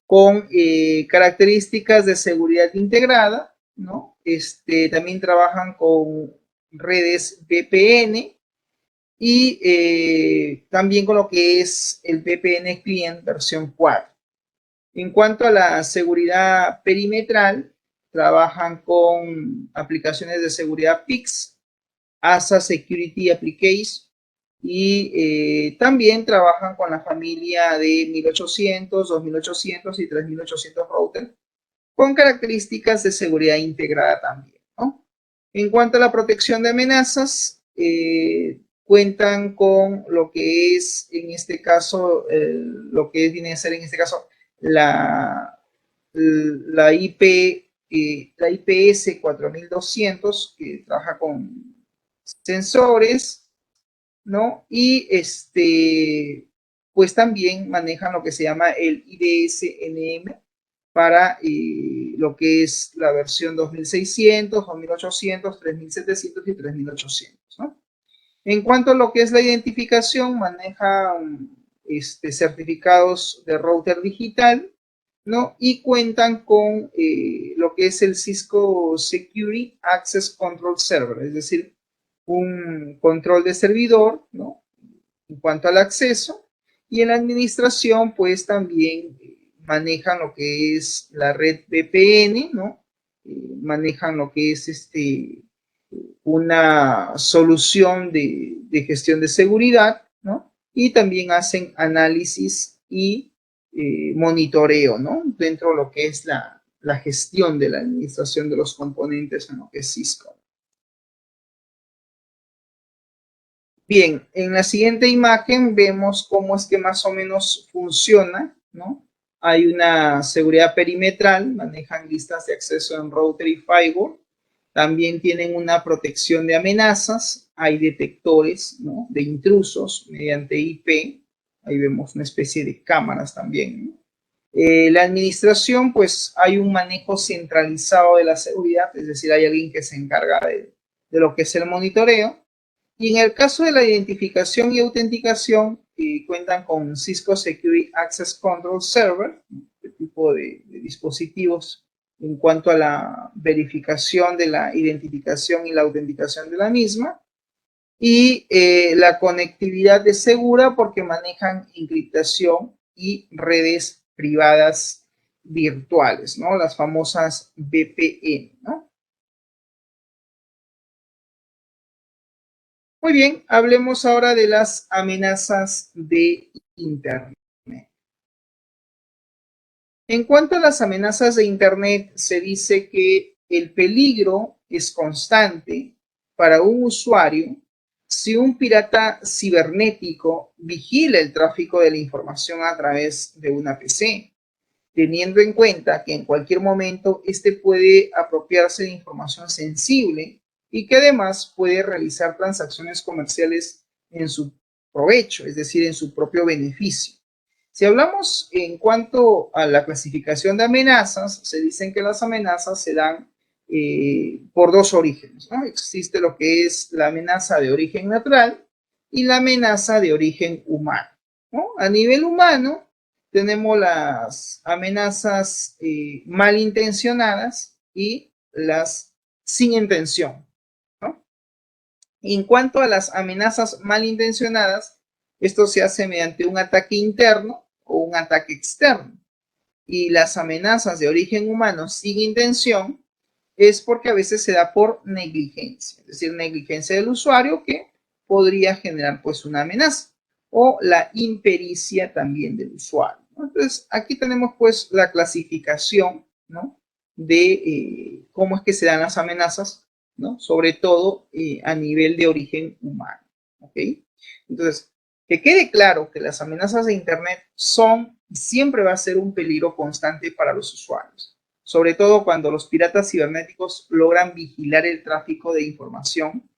con características de seguridad integrada, ¿no? También trabajan con redes VPN y también con lo que es el VPN Client versión 4. En cuanto a la seguridad perimetral, trabajan con aplicaciones de seguridad PIX, ASA Security Application, y también trabajan con la familia de 1800, 2800 y 3800 routers con características de seguridad integrada también, ¿no? En cuanto a la protección de amenazas, cuentan con lo que es, en este caso, lo que viene a ser, en este caso, la IP, la IPS 4200, que trabaja con sensores, ¿no? Y pues también manejan lo que se llama el IDS-NM para lo que es la versión 2600, 2800, 3700 y 3800, ¿no? En cuanto a lo que es la identificación, manejan certificados de router digital, ¿no? Y cuentan con lo que es el Cisco Security Access Control Server, es decir, un control de servidor, ¿no? En cuanto al acceso, y en la administración, pues también manejan lo que es la red VPN, ¿no? Manejan lo que es una solución de gestión de seguridad, ¿no? Y también hacen análisis y monitoreo, ¿no? Dentro de lo que es la gestión de la administración de los componentes en lo que es Cisco. Bien, en la siguiente imagen vemos cómo es que más o menos funciona, ¿no? Hay una seguridad perimetral, manejan listas de acceso en router y firewall. También tienen una protección de amenazas, hay detectores, ¿no? De intrusos mediante IP. Ahí vemos una especie de cámaras también, ¿no? La administración, pues hay un manejo centralizado de la seguridad, es decir, hay alguien que se encarga de lo que es el monitoreo. Y en el caso de la identificación y autenticación, cuentan con Cisco Security Access Control Server, este tipo de dispositivos en cuanto a la verificación de la identificación y la autenticación de la misma. Y la conectividad es segura porque manejan encriptación y redes privadas virtuales, ¿no? Las famosas VPN, ¿no? Muy bien, hablemos ahora de las amenazas de Internet. En cuanto a las amenazas de Internet, se dice que el peligro es constante para un usuario si un pirata cibernético vigila el tráfico de la información a través de una PC, teniendo en cuenta que en cualquier momento este puede apropiarse de información sensible y que además puede realizar transacciones comerciales en su provecho, es decir, en su propio beneficio. Si hablamos en cuanto a la clasificación de amenazas, se dicen que las amenazas se dan por dos orígenes, ¿no? Existe lo que es la amenaza de origen natural y la amenaza de origen humano, ¿no? A nivel humano, tenemos las amenazas malintencionadas y las sin intención, ¿no? En cuanto a las amenazas malintencionadas, esto se hace mediante un ataque interno o un ataque externo. Y las amenazas de origen humano sin intención es porque a veces se da por negligencia, es decir, negligencia del usuario que podría generar pues una amenaza, o la impericia también del usuario, ¿no? Entonces, aquí tenemos pues la clasificación, ¿no? De cómo es que se dan las amenazas, ¿no? Sobre todo a nivel de origen humano, ¿ok? Entonces, que quede claro que las amenazas de Internet son y siempre va a ser un peligro constante para los usuarios, sobre todo cuando los piratas cibernéticos logran vigilar el tráfico de información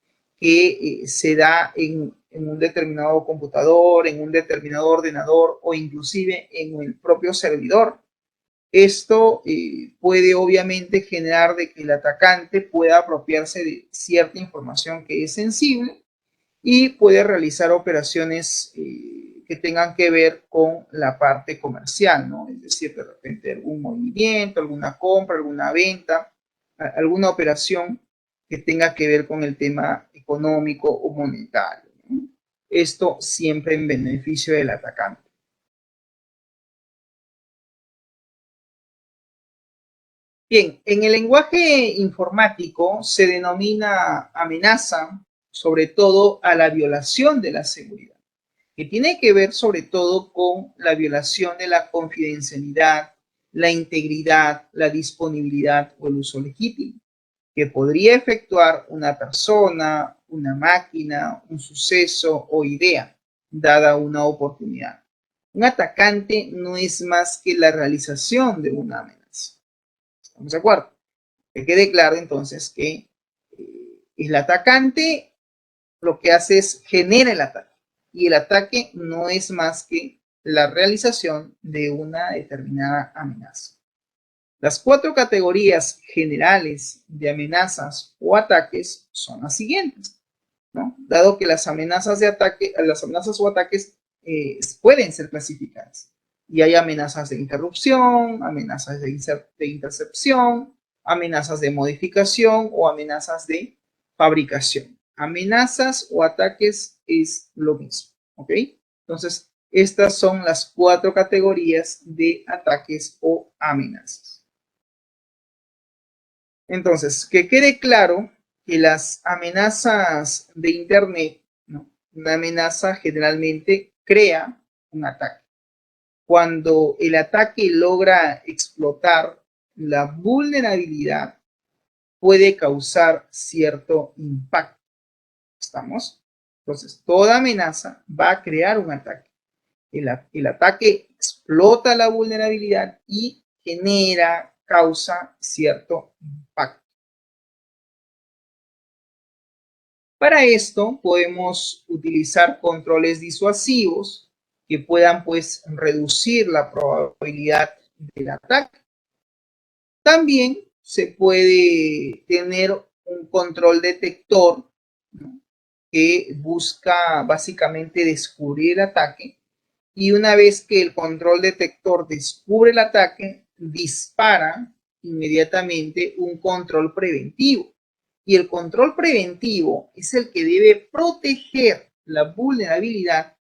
que se da en un determinado computador, en un determinado ordenador o inclusive en el propio servidor. Esto puede obviamente generar de que el atacante pueda apropiarse de cierta información que es sensible y puede realizar operaciones que tengan que ver con la parte comercial, ¿no? Es decir, de repente algún movimiento, alguna compra, alguna venta, alguna operación que tenga que ver con el tema económico o monetario, ¿no? Esto siempre en beneficio del atacante. Bien, en el lenguaje informático se denomina amenaza sobre todo a la violación de la seguridad, que tiene que ver sobre todo con la violación de la confidencialidad, la integridad, la disponibilidad o el uso legítimo, que podría efectuar una persona, una máquina, un suceso o idea, dada una oportunidad. Un atacante no es más que la realización de una amenaza. ¿Estamos de acuerdo? Que quede claro entonces que el atacante lo que hace es genera el ataque y el ataque no es más que la realización de una determinada amenaza. Las 4 categorías generales de amenazas o ataques son las siguientes, ¿no? Dado que las amenazas o ataques pueden ser clasificadas. Y hay amenazas de interrupción, amenazas de intercepción, amenazas de modificación o amenazas de fabricación. Amenazas o ataques es lo mismo, ¿ok? Entonces, estas son las 4 categorías de ataques o amenazas. Entonces, que quede claro que las amenazas de Internet, ¿no? Una amenaza generalmente crea un ataque. Cuando el ataque logra explotar la vulnerabilidad, puede causar cierto impacto. ¿Estamos? Entonces, toda amenaza va a crear un ataque. El ataque explota la vulnerabilidad y causa cierto impacto. Para esto podemos utilizar controles disuasivos que puedan pues reducir la probabilidad del ataque. También se puede tener un control detector, ¿no? Que busca básicamente descubrir el ataque y una vez que el control detector descubre el ataque, dispara inmediatamente un control preventivo. Y el control preventivo es el que debe proteger la vulnerabilidad,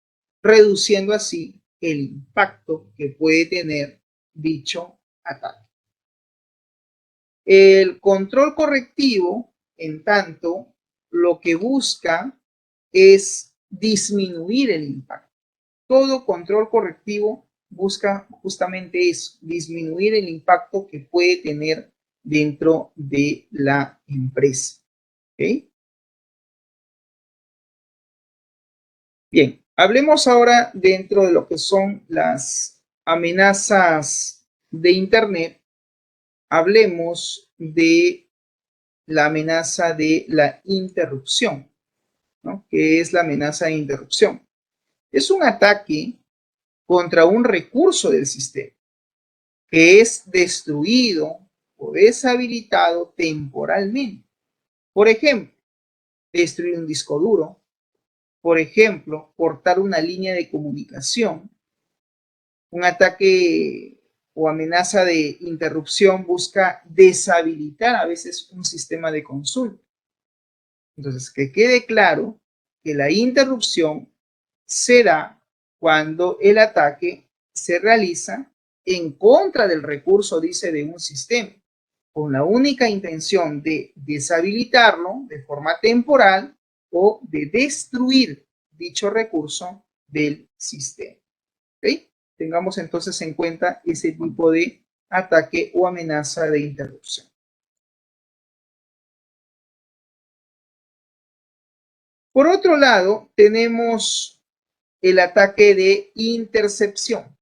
reduciendo así el impacto que puede tener dicho ataque. El control correctivo, en tanto, lo que busca es disminuir el impacto. Todo control correctivo busca justamente eso, disminuir el impacto que puede tener dentro de la empresa. ¿Okay? Bien, hablemos ahora dentro de lo que son las amenazas de Internet. Hablemos de la amenaza de la interrupción, ¿no? ¿Qué es la amenaza de interrupción? Es un ataque contra un recurso del sistema que es destruido o deshabilitado temporalmente. Por ejemplo, destruir un disco duro, por ejemplo, cortar una línea de comunicación. Un ataque o amenaza de interrupción busca deshabilitar a veces un sistema de consulta. Entonces, que quede claro que la interrupción se da cuando el ataque se realiza en contra del recurso, dice, de un sistema, con la única intención de deshabilitarlo de forma temporal o de destruir dicho recurso del sistema. ¿Okay? Tengamos entonces en cuenta ese tipo de ataque o amenaza de interrupción. Por otro lado, tenemos el ataque de intercepción.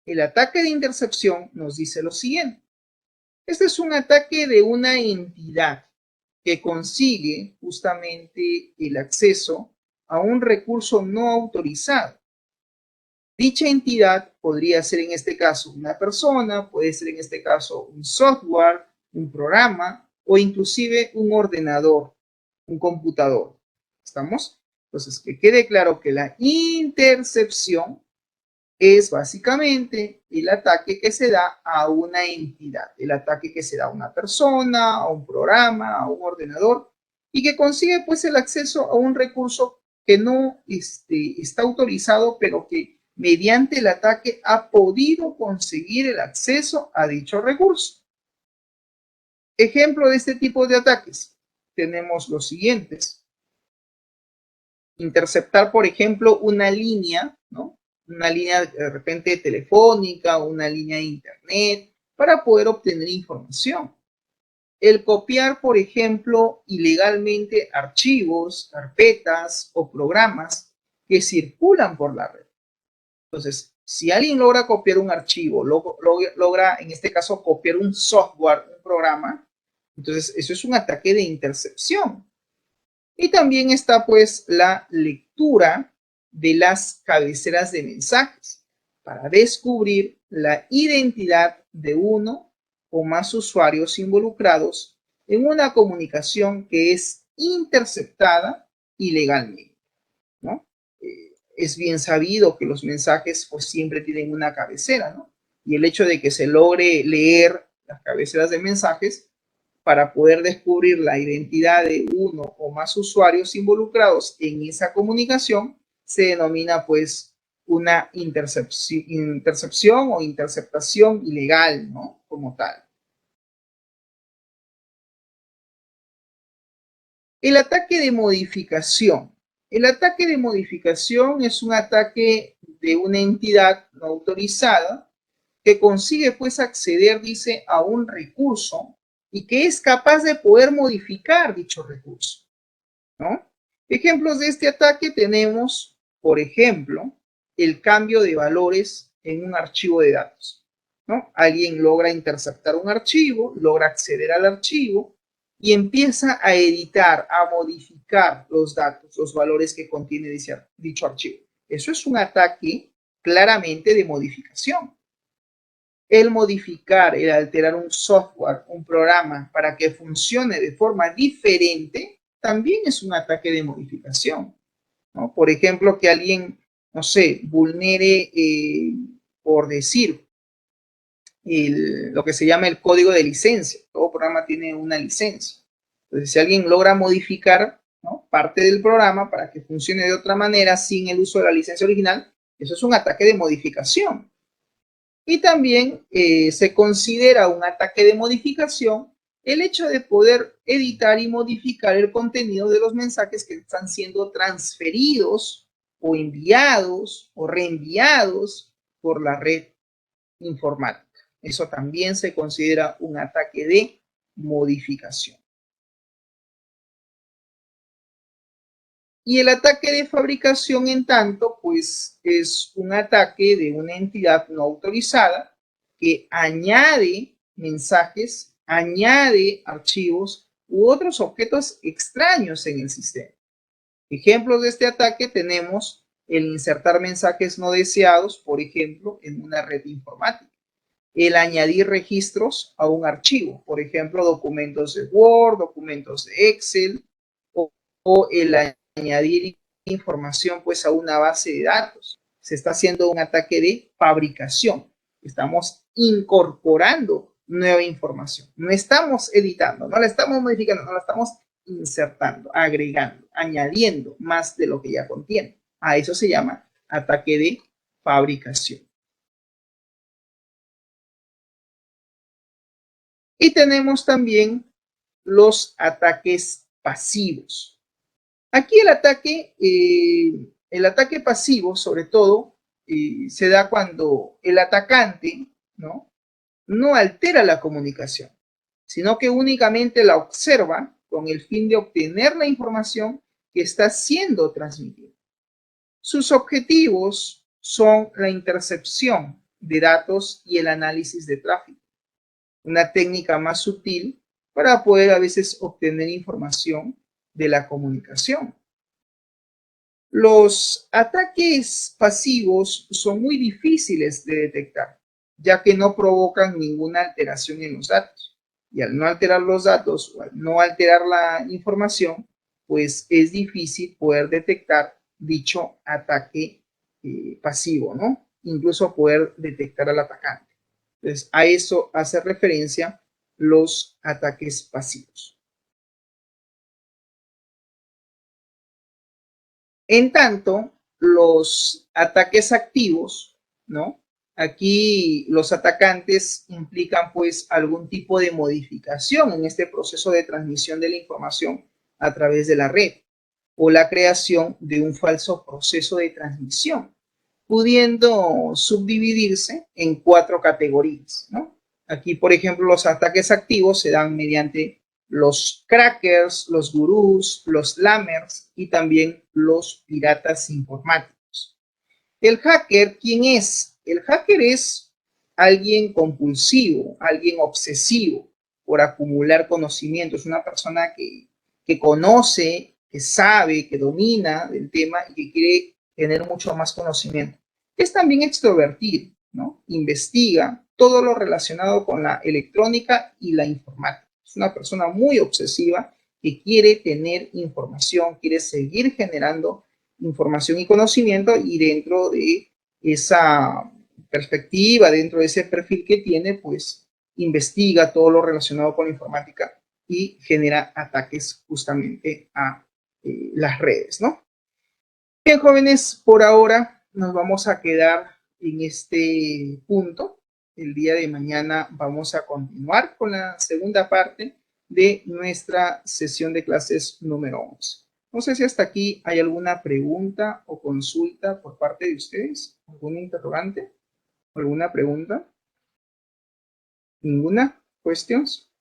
El ataque de intercepción nos dice lo siguiente. Este es un ataque de una entidad que consigue justamente el acceso a un recurso no autorizado. Dicha entidad podría ser en este caso una persona, puede ser en este caso un software, un programa o inclusive un ordenador, un computador. ¿Estamos? Entonces, que quede claro que la intercepción es básicamente el ataque que se da a una entidad, el ataque que se da a una persona, a un programa, a un ordenador, y que consigue pues el acceso a un recurso que no está autorizado, pero que mediante el ataque ha podido conseguir el acceso a dicho recurso. Ejemplo de este tipo de ataques, tenemos los siguientes. Interceptar, por ejemplo, una línea, ¿no? Una línea de repente telefónica, una línea de internet, para poder obtener información. El copiar, por ejemplo, ilegalmente archivos, carpetas o programas que circulan por la red. Entonces, si alguien logra copiar un archivo, logra en este caso copiar un software, un programa, entonces eso es un ataque de intercepción. Y también está pues la lectura de las cabeceras de mensajes para descubrir la identidad de uno o más usuarios involucrados en una comunicación que es interceptada ilegalmente, ¿no? Es bien sabido que los mensajes pues siempre tienen una cabecera, ¿no? Y el hecho de que se logre leer las cabeceras de mensajes para poder descubrir la identidad de uno o más usuarios involucrados en esa comunicación, se denomina pues una intercepción o interceptación ilegal, ¿no? Como tal. El ataque de modificación. El ataque de modificación es un ataque de una entidad no autorizada que consigue pues acceder, dice, a un recurso y que es capaz de poder modificar dicho recurso, ¿no? Ejemplos de este ataque tenemos, por ejemplo, el cambio de valores en un archivo de datos, ¿no? Alguien logra interceptar un archivo, logra acceder al archivo y empieza a editar, a modificar los datos, los valores que contiene dicho archivo. Eso es un ataque claramente de modificación. El modificar, el alterar un software, un programa para que funcione de forma diferente, también es un ataque de modificación, ¿no? Por ejemplo, que alguien, no sé, vulnere, por decir, lo que se llama el código de licencia. Todo programa tiene una licencia. Entonces, si alguien logra modificar, ¿no?, parte del programa para que funcione de otra manera sin el uso de la licencia original, eso es un ataque de modificación. Y también se considera un ataque de modificación el hecho de poder editar y modificar el contenido de los mensajes que están siendo transferidos o enviados o reenviados por la red informática. Eso también se considera un ataque de modificación. Y el ataque de fabricación, en tanto, pues es un ataque de una entidad no autorizada que añade mensajes, añade archivos u otros objetos extraños en el sistema. Ejemplos de este ataque tenemos el insertar mensajes no deseados, por ejemplo, en una red informática. El añadir registros a un archivo, por ejemplo, documentos de Word, documentos de Excel, o el añadir información pues a una base de datos. Se está haciendo un ataque de fabricación. Estamos incorporando nueva información. No estamos editando, no la estamos modificando, no la estamos insertando, agregando, añadiendo más de lo que ya contiene. A eso se llama ataque de fabricación. Y tenemos también los ataques pasivos. Aquí el ataque pasivo, sobre todo, se da cuando el atacante, no altera la comunicación, sino que únicamente la observa con el fin de obtener la información que está siendo transmitida. Sus objetivos son la intercepción de datos y el análisis de tráfico. Una técnica más sutil para poder a veces obtener información de la comunicación. Los ataques pasivos son muy difíciles de detectar, ya que no provocan ninguna alteración en los datos. Y al no alterar los datos o al no alterar la información, pues es difícil poder detectar dicho ataque pasivo, ¿no? Incluso poder detectar al atacante. Entonces, a eso hace referencia los ataques pasivos. En tanto, los ataques activos, ¿no? Aquí los atacantes implican pues algún tipo de modificación en este proceso de transmisión de la información a través de la red o la creación de un falso proceso de transmisión, pudiendo subdividirse en 4 categorías, ¿no? Aquí, por ejemplo, los ataques activos se dan mediante los crackers, los gurús, los lammers y también los piratas informáticos. El hacker, ¿quién es? El hacker es alguien compulsivo, alguien obsesivo por acumular conocimiento. Es una persona que conoce, que sabe, que domina el tema y que quiere tener mucho más conocimiento. Es también extrovertido, ¿no? Investiga todo lo relacionado con la electrónica y la informática. Es una persona muy obsesiva que quiere tener información, quiere seguir generando información y conocimiento, y dentro de esa perspectiva, dentro de ese perfil que tiene, pues investiga todo lo relacionado con la informática y genera ataques justamente a las redes, ¿no? Bien, jóvenes, por ahora nos vamos a quedar en este punto. El día de mañana vamos a continuar con la segunda parte de nuestra sesión de clases número 11. No sé si hasta aquí hay alguna pregunta o consulta por parte de ustedes, alguna interrogante, alguna pregunta. ¿Ninguna? ¿Cuestiones?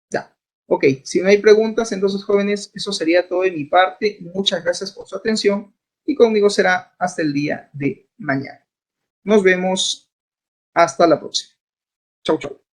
Ya. Ok, si no hay preguntas, entonces, jóvenes, eso sería todo de mi parte. Muchas gracias por su atención y conmigo será hasta el día de mañana. Nos vemos hasta la próxima. Chau, chau.